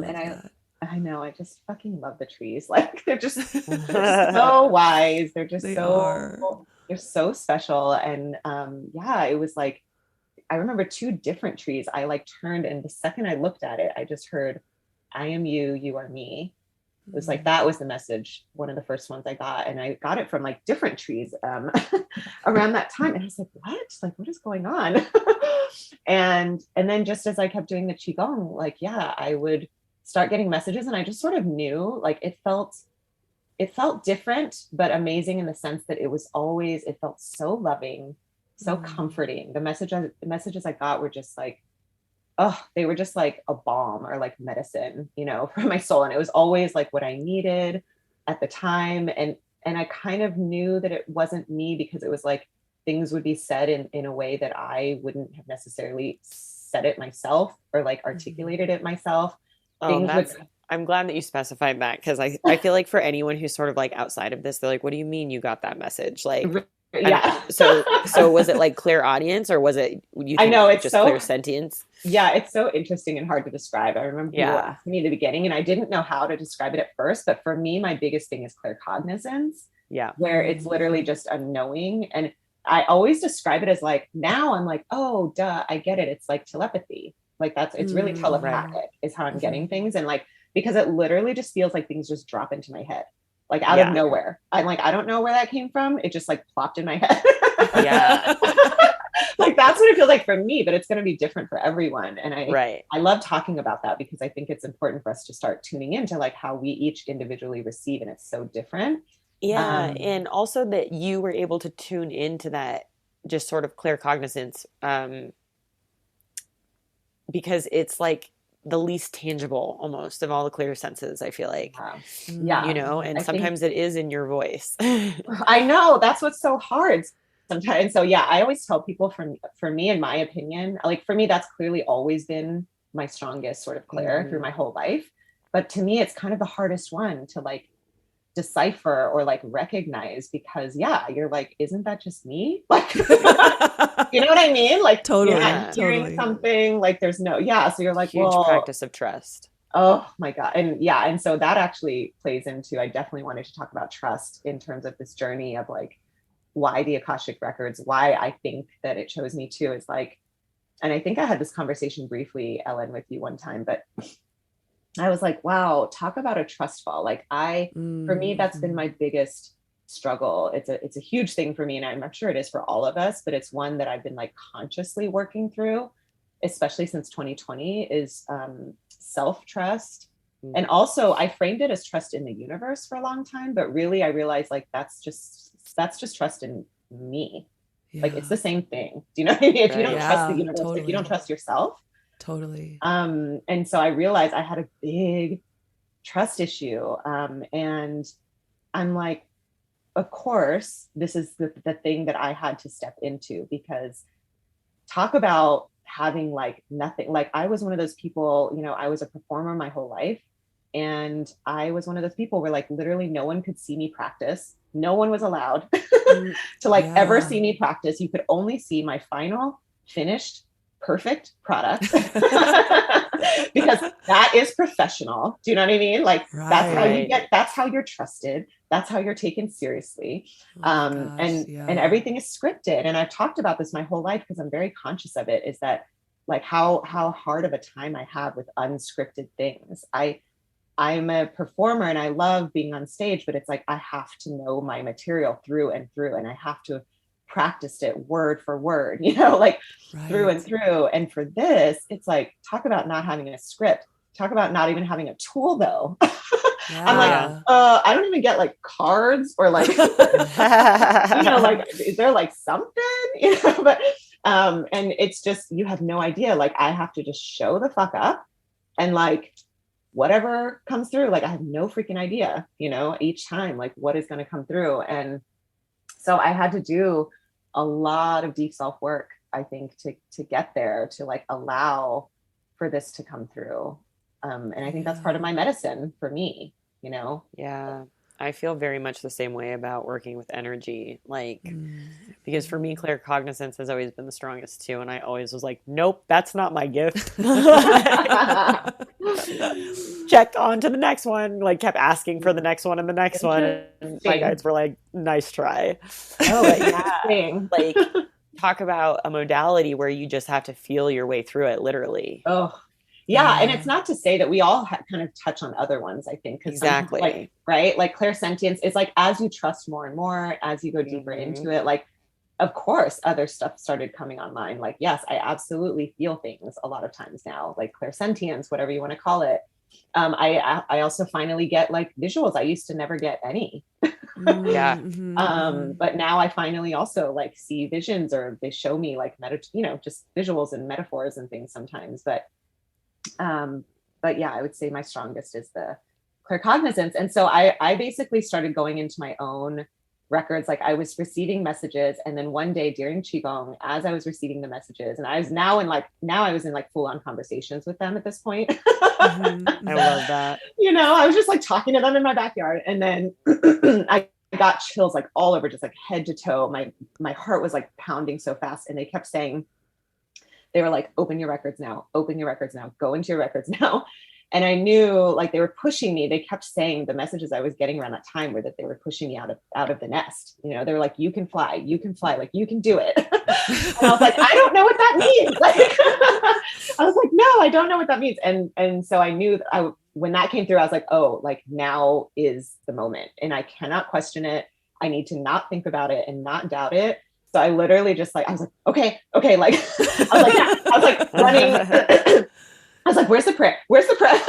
love that. I know, I just fucking love the trees. Like they're so wise. They are. They're so special. And yeah, it was like, I remember two different trees. I like turned, and the second I looked at it, I just heard, I am you, you are me. It was like, that was the message. One of the first ones I got, and I got it from like different trees around that time. And I was like, what is going on? And then just as I kept doing the qigong, like, yeah, I would start getting messages, and I just sort of knew, like, it felt different, but amazing in the sense that it felt so loving, so comforting. The messages I got were just like, oh, they were just like a balm or like medicine, you know, for my soul. And it was always like what I needed at the time. And I kind of knew that it wasn't me, because it was like things would be said in a way that I wouldn't have necessarily said it myself or like articulated it myself. Oh, Things would I'm glad that you specified that, because I feel like for anyone who's sort of like outside of this, they're like, what do you mean you got that message? Like, yeah. so was it like clear audience, or was it, you I think know, it's just so clear sentience? yeah, it's so interesting and hard to describe. I remember people Yeah. asking me in the beginning, and I didn't know how to describe it at first. But for me, my biggest thing is claircognizance, Yeah. where it's literally just a knowing. And I always describe it as like, now I'm like, oh, duh, I get it. It's like telepathy. Like it's really Right. telepathic is how I'm getting things. And like because it literally just feels like things just drop into my head, like out Yeah. of nowhere. I'm like, I don't know where that came from. It just like plopped in my head. Yeah. Like that's what it feels like for me, but it's going to be different for everyone. And Right. I love talking about that because I think it's important for us to start tuning into like how we each individually receive, and it's so different. Yeah. And also that you were able to tune into that just sort of claircognizance, because it's like the least tangible almost of all the clear senses, I feel like. Yeah. You know, and sometimes it is in your voice. I know, that's what's so hard sometimes. So yeah, I always tell people, for me, in my opinion, like for me, that's clearly always been my strongest sort of clair through my whole life. But to me, it's kind of the hardest one to like decipher or like recognize, because yeah, you're like, isn't that just me? Like, you know what I mean? Like, Totally. I'm hearing something, like there's no, yeah. So you're like, huge well, practice of trust. oh my God. And yeah. And so that actually plays into, I definitely wanted to talk about trust in terms of this journey of like, why the Akashic records, why I think that it chose me too, is like, and I think I had this conversation briefly, Ellen, with you one time, but I was like, wow, talk about a trust fall. Like for me, that's been my biggest struggle. It's a huge thing for me. And I'm sure it is for all of us, but it's one that I've been like consciously working through, especially since 2020, is self-trust. And also I framed it as trust in the universe for a long time, but really I realized like, that's just trust in me. Yeah. Like it's the same thing. Do you know what I mean? If you don't trust the universe, if you don't trust yourself. Totally. And so I realized I had a big trust issue. And I'm like, of course, this is the thing that I had to step into, because talk about having like nothing. Like I was one of those people, you know, I was a performer my whole life. And I was one of those people where like literally no one could see me practice. No one was allowed to like ever see me practice. You could only see my final finished perfect product because that is professional. Do you know what I mean? Like that's how you get, that's how you're trusted. That's how you're taken seriously. And everything is scripted. And I've talked about this my whole life because I'm very conscious of it, is that like how hard of a time I have with unscripted things. I'm a performer and I love being on stage, but it's like, I have to know my material through and through, and I have to practice it word for word, you know, like through and through. And for this, it's like, talk about not having a script, talk about not even having a tool though. I'm like, I don't even get like cards or like, you know, like, is there like something, you know, but, and it's just, you have no idea. Like I have to just show the fuck up and like, whatever comes through, like I have no freaking idea, you know, each time, like what is going to come through. And so I had to do a lot of deep self work, I think, to get there, to like allow for this to come through. And I think that's part of my medicine for me, you know? Yeah. I feel very much the same way about working with energy, like, because for me, claircognizance has always been the strongest too. And I always was like, nope, that's not my gift. Check on to the next one, like kept asking for the next one and the next one. And my guides were like, nice try. Oh, yeah. Like talk about a modality where you just have to feel your way through it, literally. Oh, yeah. And it's not to say that we all kind of touch on other ones, I think. Exactly. Like, right? Like clairsentience is like, as you trust more and more, as you go deeper into it, like, of course, other stuff started coming online. Like, yes, I absolutely feel things a lot of times now, like clairsentience, whatever you want to call it. I also finally get like visuals. I used to never get any. Yeah. But now I finally also like see visions, or they show me like you know, just visuals and metaphors and things sometimes. But yeah, I would say my strongest is the claircognizance. And so I basically started going into my own records. Like I was receiving messages, and then one day during Qigong, as I was receiving the messages, and I was now I was in like full on conversations with them at this point. I love that. You know, I was just like talking to them in my backyard, and then I got chills like all over, just like head to toe. My heart was like pounding so fast, and they kept saying, they were like, open your records now, open your records now, go into your records now. And I knew like they were pushing me. They kept saying, the messages I was getting around that time were that they were pushing me out of the nest. You know, they were like, you can fly, like you can do it. And I was like, I don't know what that means. Like, I was like, no, I don't know what that means. And so I knew that when that came through, I was like, oh, like now is the moment and I cannot question it. I need to not think about it and not doubt it. So I literally just like, I was like, okay. Like, I was like running. I was like, where's the prayer? Where's the prayer?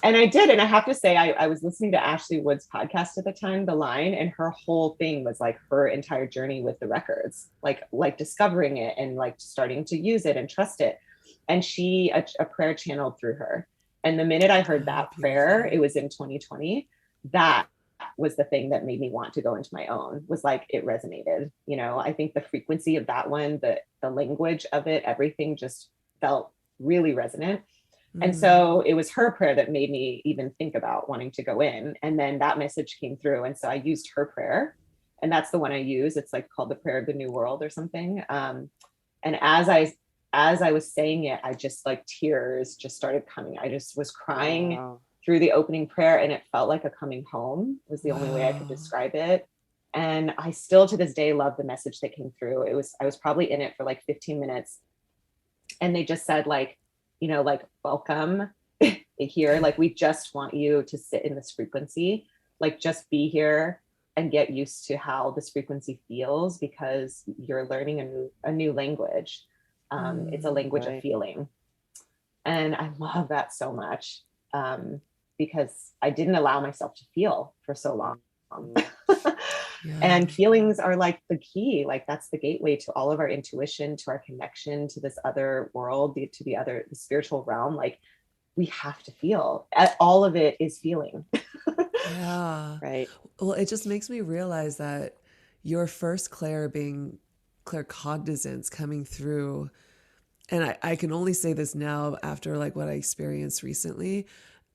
And I did. And I have to say, I was listening to Ashley Wood's podcast at the time, The Line, and her whole thing was like her entire journey with the records, like discovering it and like starting to use it and trust it. And she, a prayer channeled through her. And the minute I heard that prayer, it was in 2020, that was the thing that made me want to go into my own, was like, it resonated. You know, I think the frequency of that one, the language of it, everything just felt really resonant. And so it was her prayer that made me even think about wanting to go in. And then that message came through. And so I used her prayer. And that's the one I use. It's like called the Prayer of the New World or something. And as I was saying it, I just like tears just started coming. I just was crying through the opening prayer, and it felt like a coming home was the only way I could describe it. And I still to this day love the message that came through. I was probably in it for like 15 minutes. And they just said like, you know, like, welcome here. Like, we just want you to sit in this frequency, like just be here and get used to how this frequency feels, because you're learning a new language. It's a language of feeling. And I love that so much, because I didn't allow myself to feel for so long. And feelings are like the key, like that's the gateway to all of our intuition, to our connection to this other world, to the spiritual realm. Like, we have to feel. All of it is feeling. Yeah. Right. Well, it just makes me realize that your first claircognizance coming through, and I can only say this now after like what I experienced recently,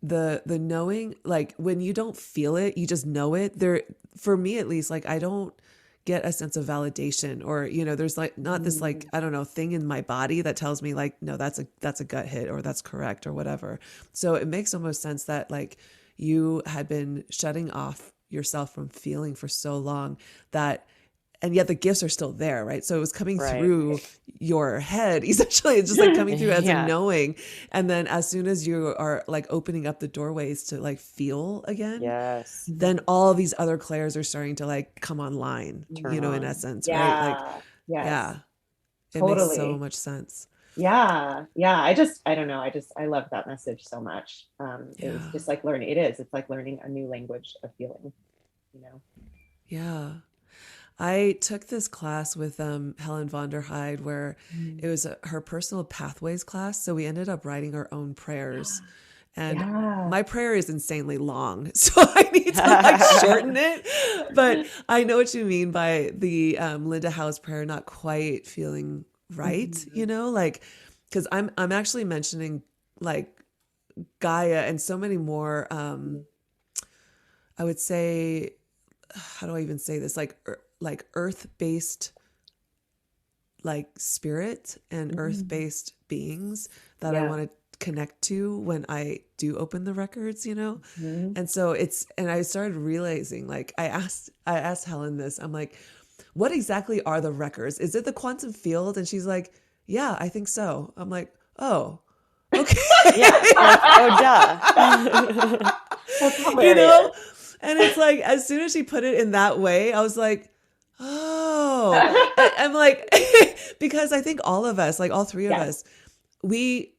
the knowing, like when you don't feel it, you just know it. There, for me at least, like I don't get a sense of validation, or, you know, there's like not this like, I don't know, thing in my body that tells me like, no, that's a gut hit, or that's correct, or whatever. So it makes almost sense that like you had been shutting off yourself from feeling for so long that, and yet the gifts are still there, right? So it was coming through your head, essentially. It's just like coming through as a knowing. And then as soon as you are like opening up the doorways to like feel again, then all these other clairs are starting to like come online, you know, in essence, right? Like, it makes so much sense. Yeah. I don't know. I love that message so much. It was just like learning. It's like learning a new language of feeling, you know? Yeah. I took this class with Helen von der Heide, where it was her personal pathways class. So we ended up writing our own prayers. And my prayer is insanely long, so I need to like shorten it. But I know what you mean by the Linda Howe's prayer not quite feeling right, you know, like, because I'm actually mentioning like Gaia and so many more, I would say, how do I even say this? Like earth-based like spirit and earth-based beings that I want to connect to when I do open the records, you know? And so and I started realizing, like, I asked Helen this, I'm like, what exactly are the records? Is it the quantum field? And she's like, yeah, I think so. I'm like, oh, okay. Duh. You know? And it's like, as soon as she put it in that way, I was like, oh, I'm like, because I think all of us, like all three of us, we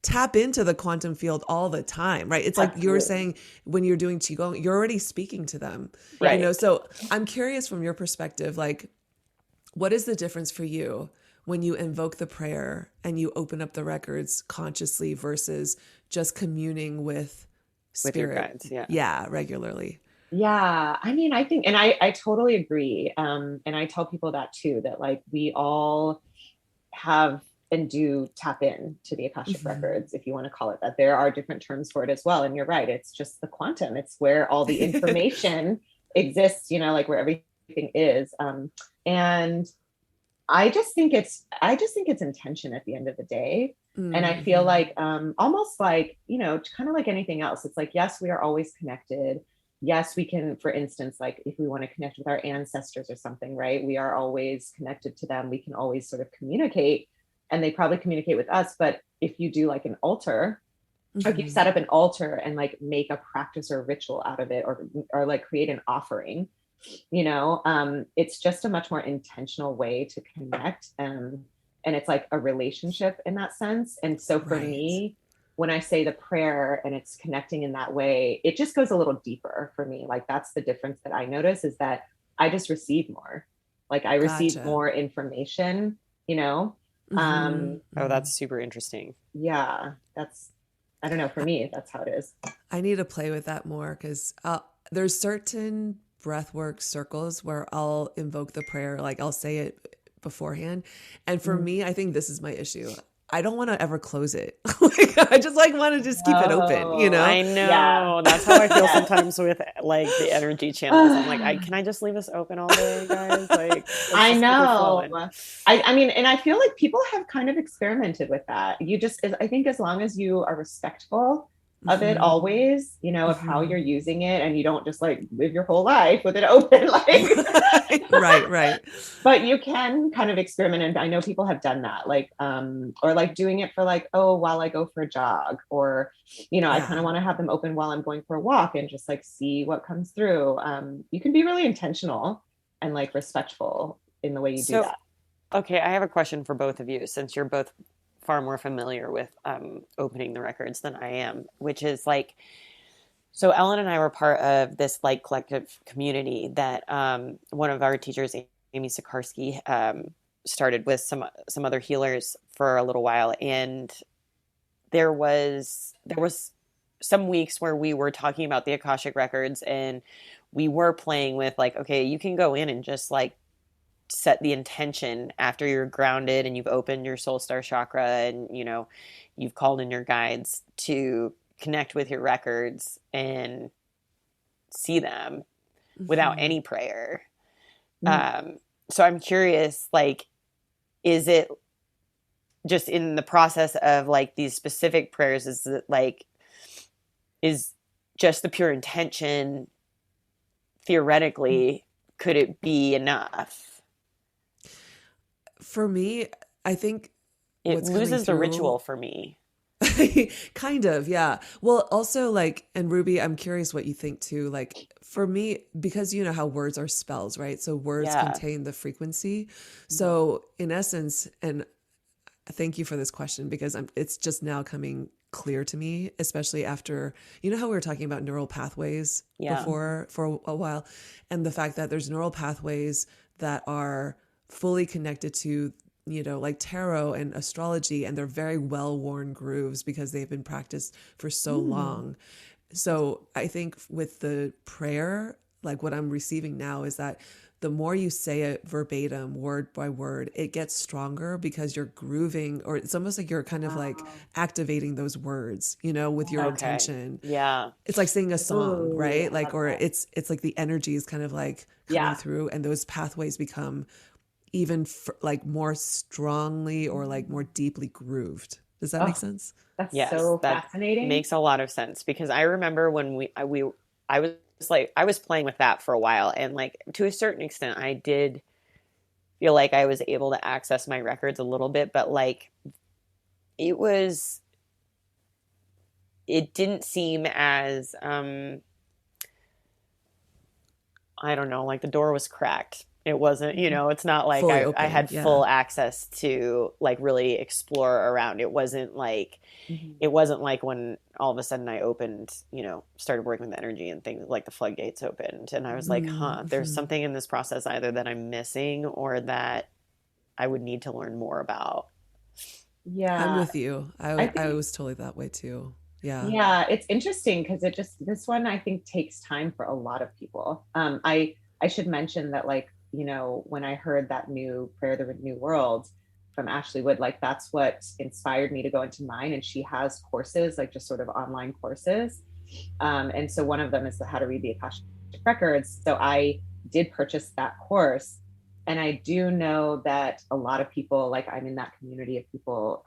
tap into the quantum field all the time, right? It's like you were saying, when you're doing Qigong, you're already speaking to them, you know? So I'm curious from your perspective, like, what is the difference for you when you invoke the prayer and you open up the records consciously versus just communing with spirit? With your guides, regularly. Yeah, I mean, I think, and I totally agree. And I tell people that too, that like we all have and do tap in to the Akashic records, if you want to call it that. There are different terms for it as well. And you're right, it's just the quantum. It's where all the information exists, you know, like where everything is. And I just think it's intention at the end of the day. And I feel like almost like, you know, kind of like anything else. It's like, yes, we are always connected. Yes, we can, for instance, like if we want to connect with our ancestors or something, right? We are always connected to them. We can always sort of communicate, and they probably communicate with us. But if you do like an altar, like you set up an altar and like make a practice or ritual out of it, or like create an offering, it's just a much more intentional way to connect. And it's like a relationship in that sense. And so for me, when I say the prayer and it's connecting in that way, it just goes a little deeper for me. Like that's the difference that I notice, is that I just receive more. Like I receive more information, Oh, that's super interesting. Yeah, I don't know, for me, that's how it is. I need to play with that more, because there's certain breathwork circles where I'll invoke the prayer, like I'll say it beforehand. And for me, I think this is my issue. I don't want to ever close it. Like, I just like want to just keep it open, you know? I know. Yeah. That's how I feel sometimes with like the energy channels. I'm like, can I just leave this open all day, guys? Like, I know. I mean, and I feel like people have kind of experimented with that. I think as long as you are respectful of it always, of how you're using it, and you don't just like live your whole life with it open, like right. But you can kind of experiment, and I know people have done that, like or like doing it for like, while I go for a jog, or I kind of want to have them open while I'm going for a walk and just like see what comes through. You can be really intentional and like respectful in the way you do that. Okay, I have a question for both of you, since you're both far more familiar with opening the records than I am, which is like, so Ellen and I were part of this like collective community that one of our teachers, Amy Sikarsky, started with some other healers for a little while. And there was some weeks where we were talking about the Akashic records, and we were playing with like, okay, you can go in and just like set the intention after you're grounded and you've opened your soul star chakra, and you've called in your guides to connect with your records and see them without any prayer. So I'm curious, like, is it just in the process of like these specific prayers, is just the pure intention, theoretically, could it be enough? For me, I think it loses the ritual for me. Kind of, yeah. Well, also like, and Ruby, I'm curious what you think too. Like for me, because you know how words are spells, right? So words contain the frequency. So in essence, and thank you for this question, because it's just now coming clear to me, especially after, how we were talking about neural pathways before for a while, and the fact that there's neural pathways that are fully connected to, like tarot and astrology, and they're very well-worn grooves because they've been practiced for so long. So I think with the prayer, like what I'm receiving now is that the more you say it verbatim, word by word, it gets stronger because you're grooving, or it's almost like you're kind of like activating those words, with your intention. Yeah. It's like singing a song, right? Like, or it's like the energy is kind of like coming through, and those pathways become even like more strongly or like more deeply grooved. Does that make sense? That's so fascinating. Makes a lot of sense, because I remember when I was playing with that for a while, and like to a certain extent I did feel like I was able to access my records a little bit, but like it didn't seem as I don't know, like the door was cracked. It wasn't, it's not like I had full access to like really explore around. It wasn't like when all of a sudden I opened, started working with energy and things, like the floodgates opened, and I was like, there's something in this process either that I'm missing or that I would need to learn more about. Yeah. I'm with you. I was totally that way too. Yeah. Yeah. It's interesting because this one I think takes time for a lot of people. I should mention that, like, when I heard that new prayer, the New World from Ashley Wood, like that's what inspired me to go into mine. And she has courses, like just sort of online courses. And so one of them is the How to Read the Akashic Records. So I did purchase that course. And I do know that a lot of people, like I'm in that community of people.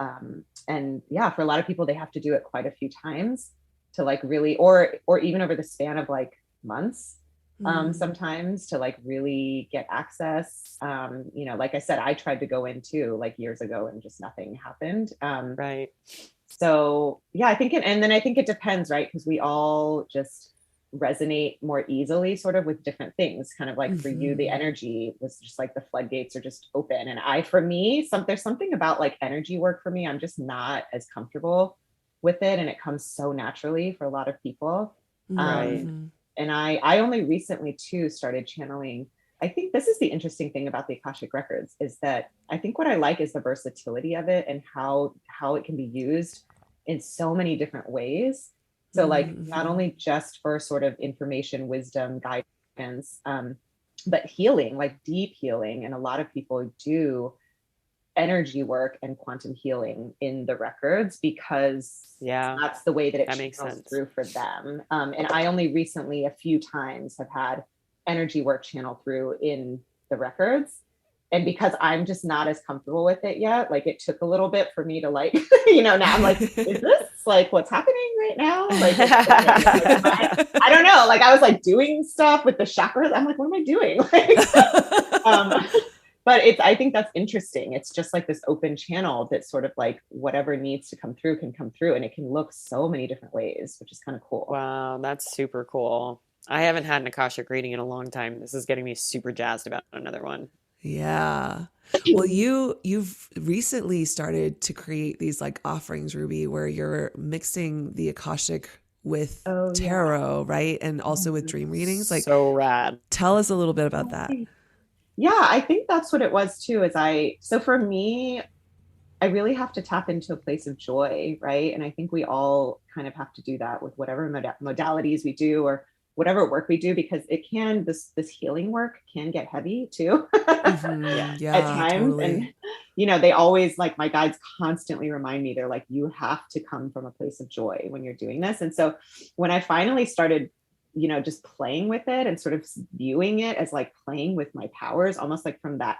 And yeah, for a lot of people, they have to do it quite a few times to like really, or even over the span of like months. Sometimes to like really get access. Like I said, I tried to go in too, like years ago, and just nothing happened. Right. So yeah, I think and then I think it depends, right? Because we all just resonate more easily sort of with different things. Kind of like for you, the Mm-hmm. energy was just like the floodgates are just open. And for me, there's something about like energy work for me. I'm just not as comfortable with it. And it comes so naturally for a lot of people. Right. Um, and I only recently too started channeling. I think this is the interesting thing about the Akashic records is that I think what I like is the versatility of it and how it can be used in so many different ways. So like not Mm-hmm. only just for sort of information, wisdom, guidance, but healing, like deep healing. And a lot of people do energy work and quantum healing in the records because Yeah, that's the way that it that makes channels sense. through for them. And I only recently, a few times, have had energy work channel through in the records. And because I'm just not as comfortable with it yet, like it took a little bit for me to like, now I'm like, is this like what's happening right now? Like, what's going on? Like, I don't know. Like I was like doing stuff with the chakras. I'm like, what am I doing? Like, but I think that's interesting. It's just like this open channel that sort of like whatever needs to come through can come through, and it can look so many different ways, which is kind of cool. Wow, that's super cool. I haven't had an Akashic reading in a long time. This is getting me super jazzed about another one. Yeah. Well, you've recently started to create these like offerings, Ruby, where you're mixing the Akashic with Oh yeah. tarot, right? And also with dream readings. Like, So rad. tell us a little bit about that. Yeah, I think that's what it was too. So for me, I really have to tap into a place of joy, right? And I think we all kind of have to do that with whatever modalities we do or whatever work we do, because this healing work can get heavy too Yeah. at Yeah, times. And totally. they always like my guides constantly remind me, they're like, you have to come from a place of joy when you're doing this. And so when I finally started just playing with it and sort of viewing it as like playing with my powers, almost like from that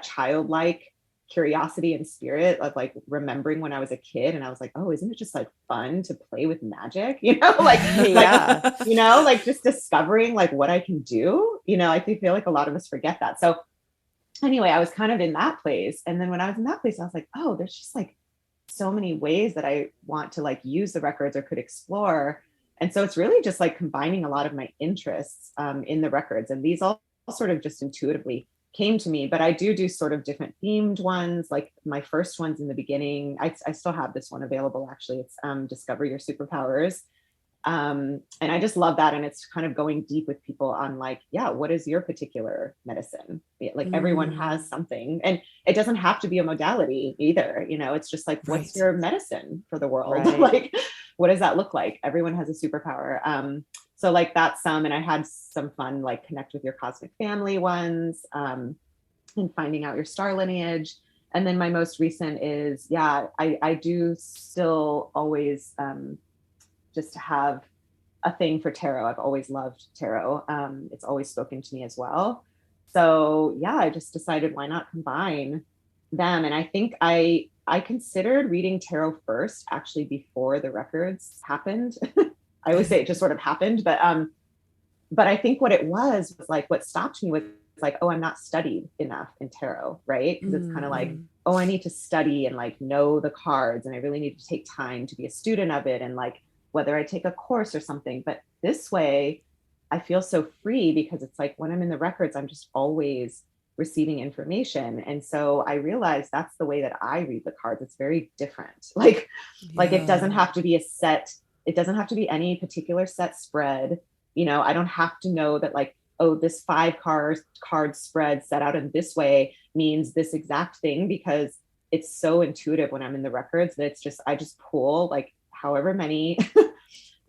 childlike curiosity and spirit of like remembering when I was a kid and I was like, oh, isn't it just like fun to play with magic? Yeah. Like just discovering like what I can do. I feel like a lot of us forget that. So anyway, I was kind of in that place. And then when I was in that place, I was like, oh, there's just like so many ways that I want to like use the records or could explore. And so it's really just like combining a lot of my interests in the records. And these all sort of just intuitively came to me, but I do sort of different themed ones. Like my first ones in the beginning, I still have this one available. Actually, it's Discover Your Superpowers. And I just love that. And it's kind of going deep with people on like, yeah, what is your particular medicine? Like everyone has something, and it doesn't have to be a modality either. It's just like, what's Right. your medicine for the world? Right. Like, what does that look like? Everyone has a superpower. So like that's and I had some fun, like connect with your cosmic family ones, and finding out your star lineage. And then my most recent is, yeah, I do still always, just to have a thing for tarot. I've always loved tarot. It's always spoken to me as well. So yeah, I just decided why not combine them. And I think I considered reading tarot first, actually, before the records happened. I always say it just sort of happened, but I think what it was like what stopped me was like, oh, I'm not studied enough in tarot, right? Because it's kind of like, Mm-hmm. oh, I need to study and like know the cards, and I really need to take time to be a student of it, and like whether I take a course or something. But this way, I feel so free because it's like when I'm in the records, I'm just always receiving information. And so I realized that's the way that I read the cards. It's very different. Like it doesn't Yeah. have to be it doesn't have to be any particular set spread. I don't have to know that like, oh, this card spread set out in this way means this exact thing, because it's so intuitive when I'm in the records that I just pull like however many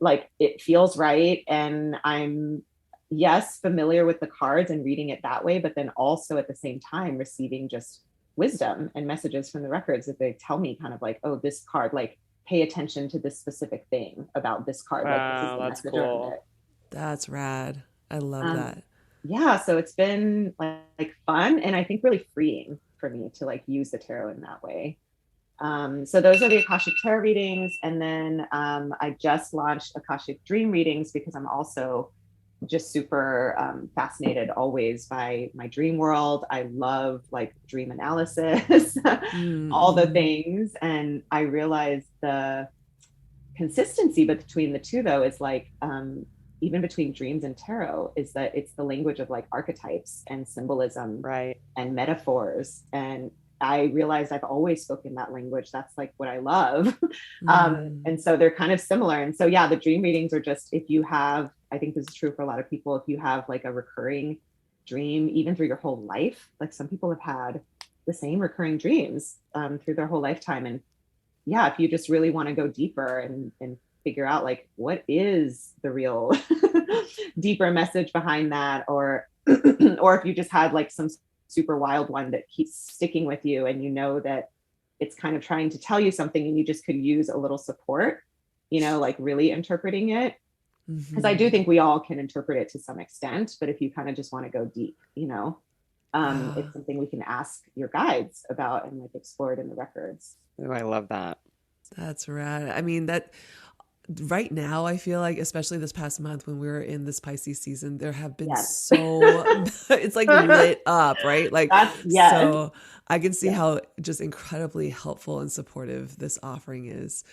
like it feels right. And I'm, yes, familiar with the cards and reading it that way, but then also at the same time receiving just wisdom and messages from the records that they tell me kind of like, oh, this card, like pay attention to this specific thing about this card. Like this is Wow, the that's message around cool. it. That's rad. I love Um, that. yeah, so it's been like fun and I think really freeing for me to like use the tarot in that way. So those are the Akashic tarot readings. And then I just launched Akashic dream readings because I'm also just super fascinated always by my dream world. I love like dream analysis, all the Mm-hmm. things. And I realized the consistency between the two, though, is like, even between dreams and tarot, is that it's the language of like archetypes and symbolism Right. and metaphors. And I realized I've always spoken that language. That's like what I love. Mm. And so they're kind of similar. And so, yeah, the dream readings are just, if you have, I think this is true for a lot of people, if you have like a recurring dream, even through your whole life, like some people have had the same recurring dreams through their whole lifetime. And yeah, if you just really want to go deeper and figure out like what is the real deeper message behind that, or or if you just had like some super wild one that keeps sticking with you and you know that it's kind of trying to tell you something and you just could use a little support, like really interpreting it. Because I do Mm-hmm. think we all can interpret it to some extent, but if you kind of just want to go deep, Ah, it's something we can ask your guides about and like explore it in the records. Ooh, I love that. that's rad. I mean, that right now, I feel like, especially this past month when we were in this Pisces season, there have been Yes. so, it's like lit up, right? Like, That's yes. so I can see Yeah. how just incredibly helpful and supportive this offering is.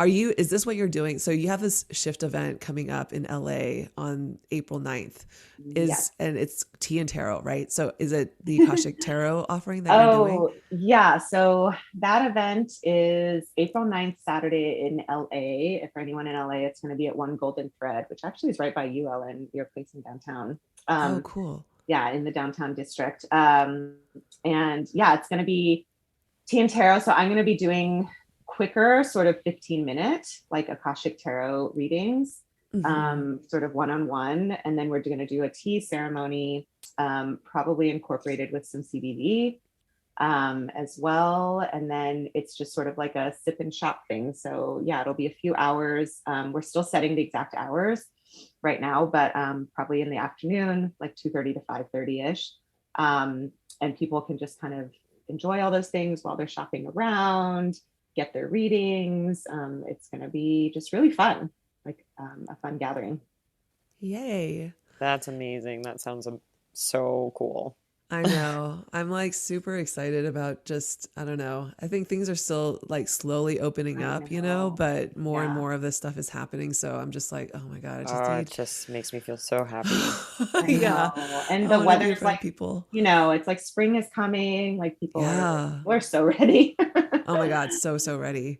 Is this what you're doing? So you have this shift event coming up in LA on April 9th. Yes. And it's tea and tarot, right? So is it the Akashic Tarot offering that you're doing? Oh, yeah. So that event is April 9th, Saturday in LA. If for anyone in LA, it's going to be at One Golden Thread, which actually is right by you, Ellen, your place in downtown. Oh, Um, cool. yeah, in the downtown district. And yeah, it's going to be tea and tarot. So I'm going to be doing quicker, sort of 15-minute, like Akashic Tarot readings, Hmm. sort of one-on-one. And then we're going to do a tea ceremony, probably incorporated with some CBD as well. And then it's just sort of like a sip and shop thing. So yeah, it'll be a few hours. We're still setting the exact hours right now, but probably in the afternoon, like 2:30 to 5:30 ish. And people can just kind of enjoy all those things while they're shopping around, get their readings. It's going to be just really fun, like a fun gathering. Yay. That's amazing. That sounds so cool. I know. I'm like super excited about just, I don't know. I think things are still like slowly opening I up, know. but more and Yeah, more of this stuff is happening. So I'm just like, oh my God, I just Oh, it need, just makes me feel so happy. I yeah, know. And I the want to be in weather's front like, of people. it's like spring is coming. Like Yeah. people are so ready. Oh my God, so, so ready.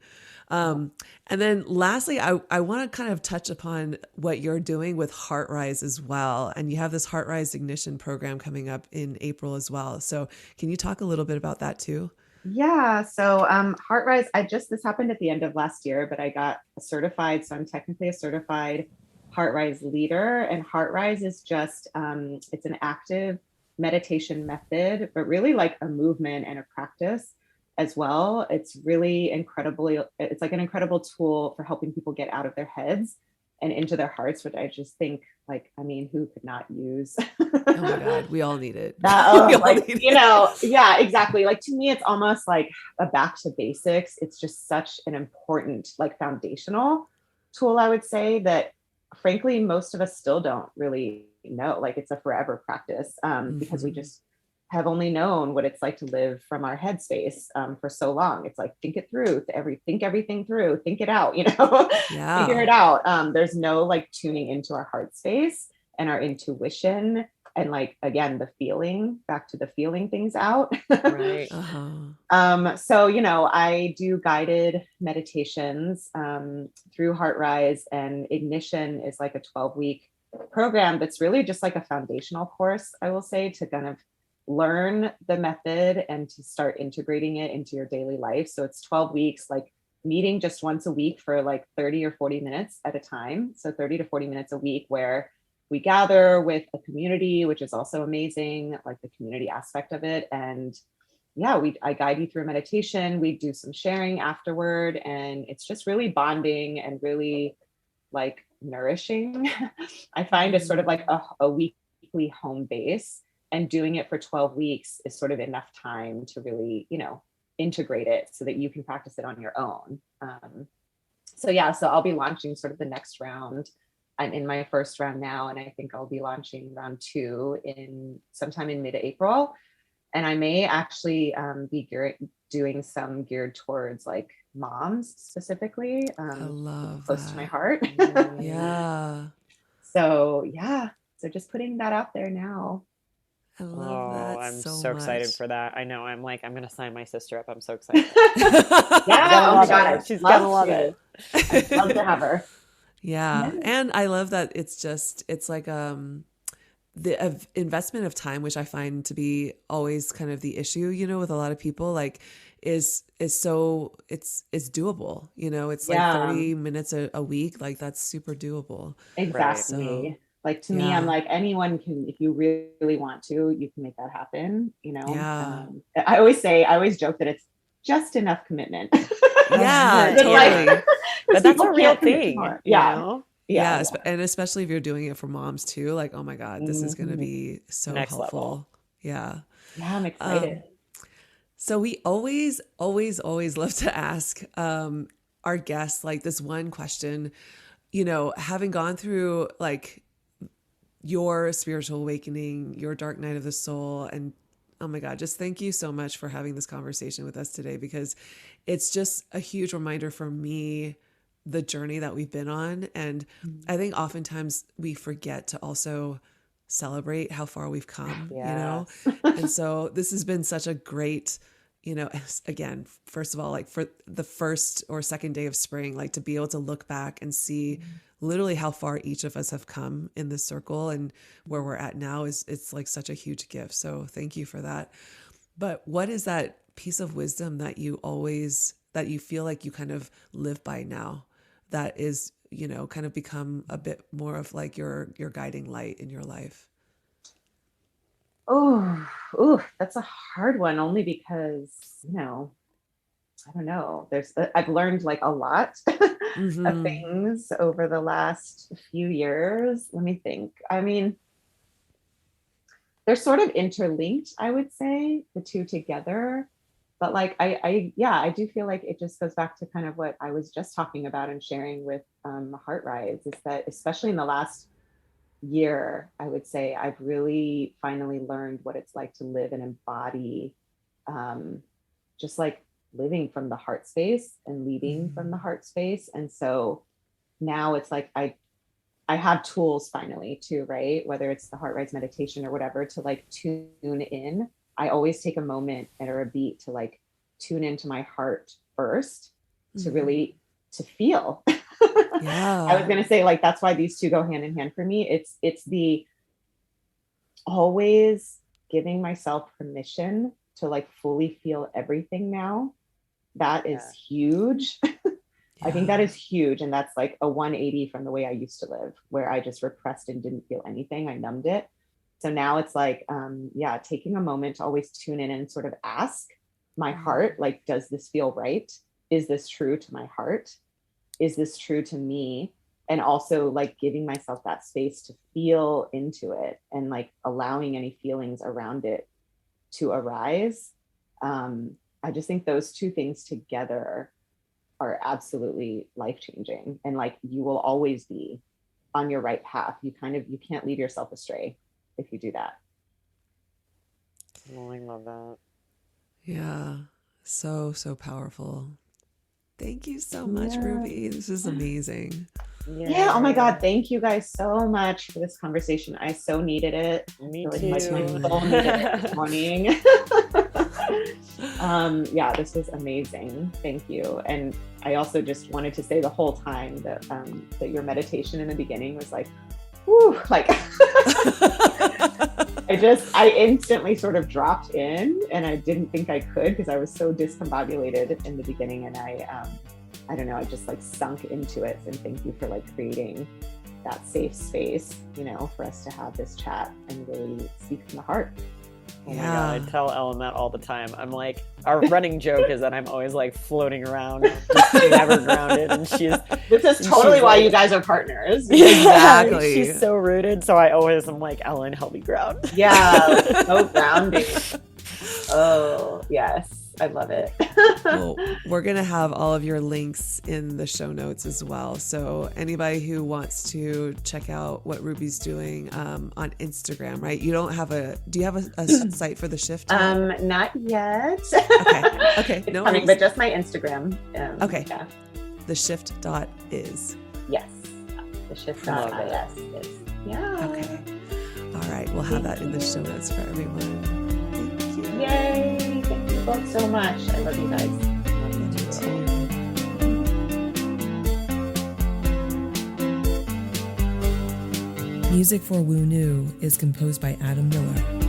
Um, and then lastly, I want to kind of touch upon what you're doing with Heart Rise as well. And you have this Heart Rise Ignition program coming up in April as well. So can you talk a little bit about that too? Yeah. So Heartrise, this happened at the end of last year, but I got certified. So I'm technically a certified Heartrise leader. And Heartrise is just it's an active meditation method, but really like a movement and a practice as well. It's really incredibly, it's like an incredible tool for helping people get out of their heads and into their hearts, which I just think like, I mean, who could not use Oh my God, we all need it. that? We Oh, all like, need it. yeah, exactly. Like to me, it's almost like a back to basics. It's just such an important, like foundational tool, I would say, that frankly, most of us still don't really know. Like it's a forever practice because we Hmm. just have only known what it's like to live from our headspace for so long. It's like think it through, think everything through, think it out, figure Yeah. it out. There's no like tuning into our heart space and our intuition and like again the feeling, back to the feeling things out. Right. Uh-huh. So I do guided meditations through Heartrise, and Ignition is like a 12-week program that's really just like a foundational course, I will say, to kind of learn the method and to start integrating it into your daily life. So it's 12 weeks, like meeting just once a week for like 30 or 40 minutes at a time. So 30 to 40 minutes a week where we gather with a community, which is also amazing, like the community aspect of it. And yeah, I guide you through meditation. We do some sharing afterward, and it's just really bonding and really like nourishing. I find it's sort of like Mm. a weekly home base, and doing it for 12 weeks is sort of enough time to really, integrate it so that you can practice it on your own. So yeah, so I'll be launching sort of the next round I'm in my first round now, and I think I'll be launching round 2 in sometime in mid-April. And I may actually be doing some geared towards like moms specifically, I love close to my that. heart. Yeah. So yeah, so just putting that out there now. I love Oh, that I'm so so excited much. for that. I know. I'm like, I'm gonna sign my sister up. I'm so excited. Yeah, oh my God, She's I'd gonna love love to. it. I'd love to have her. Yeah. Yeah. And I love that it's like the investment of time, which I find to be always kind of the issue, you know, with a lot of people, like is so it's doable, you know, it's like Yeah, 30 minutes a week. Like that's super doable. Right. So exactly. Like to me, I'm yeah. like, anyone can, if you really want to, you can make that happen, you know? Yeah. I always joke that it's just enough commitment. Yeah, Just like, Yeah. totally. But because that's a people real can't commit to thing, more. you Yeah. know? Yeah. Yeah, Yeah. and especially if you're doing it for moms too, like, oh my God, this is going to Mhm. be so Next level. helpful. Yeah. Yeah, I'm Um, excited. so we always love to ask our guests like this one question, you know, having gone through like your spiritual awakening, your dark night of the soul, and oh my God, just thank you so much for having this conversation with us today, because it's just a huge reminder for me, the journey that we've been on. And I think oftentimes we forget to also celebrate how far we've come, you know? Yes. And so this has been such a great, you know, again, first of all, like for the first or second day of spring, like to be able to look back and see literally how far each of us have come in this circle, and where we're at now is it's like such a huge gift. So thank you for that. But what is that piece of wisdom that that you feel like you kind of live by now, that is, you know, kind of become a bit more of like your guiding light in your life? Oh, that's a hard one, only because, you know, I don't know. I've learned like a lot of Mm-hmm. things over the last few years. Let me think. I mean, they're sort of interlinked, I would say, the two together. But like, yeah, I do feel like it just goes back to kind of what I was just talking about and sharing with Heart Rise, is that especially in the last year, I would say I've really finally learned what it's like to live and embody just like living from the heart space and leading from the heart space. And so now it's like I have tools finally too, right? Whether it's the Heart Rise meditation or whatever, to like tune in. I always take a moment or a beat to like tune into my heart first, to really to feel. I was Yeah. gonna say, like, that's why these two go hand in hand for me. It's the always giving myself permission to like fully feel everything now. That is Yeah. huge. I think that Yeah. is huge. And that's like a 180 from the way I used to live, where I just repressed and didn't feel anything. I numbed it. So now it's like, yeah, taking a moment to always tune in and sort of ask my heart, like, does this feel right? Is this true to my heart? Is this true to me? And also like giving myself that space to feel into it and like allowing any feelings around it to arise. I just think those two things together are absolutely life-changing, and like you will always be on your right path. You can't lead yourself astray if you do that. Oh, I love that. Yeah. So, so powerful. Thank you so much, Yeah. Ruby. This is amazing. Yeah. Oh my God. Thank you guys so much for this conversation. I so needed it. Me I feel too. like my soul needed it this morning. Yeah, this was amazing. Thank you. And I also just wanted to say the whole time that that your meditation in the beginning was like, whew, like I instantly sort of dropped in, and I didn't think I could because I was so discombobulated in the beginning, and I don't know, I just like sunk into it. And thank you for like creating that safe space, you know, for us to have this chat and really speak from the heart. Oh my God, I tell Ellen that all the time. I'm like, our running joke is that I'm always like floating around, just never grounded. And this is totally why you guys are partners. Exactly. She's so rooted. So I always am like, Ellen, help me ground. Yeah, so grounding. Oh, yes. I love it. Well, we're going to have all of your links in the show notes as well. So anybody who wants to check out what Ruby's doing on Instagram, right? You don't have do you have a site for The Shift? Not yet. Okay. It's No coming, worries. but just my Instagram. Okay. Yeah. theshift.is. Yes. The shift dot is. Yeah. Okay. All right. We'll have that in the show notes for everyone. Thank you. Yay. Thank you both so much. I love you guys. Music for Woo New is composed by Adam Miller.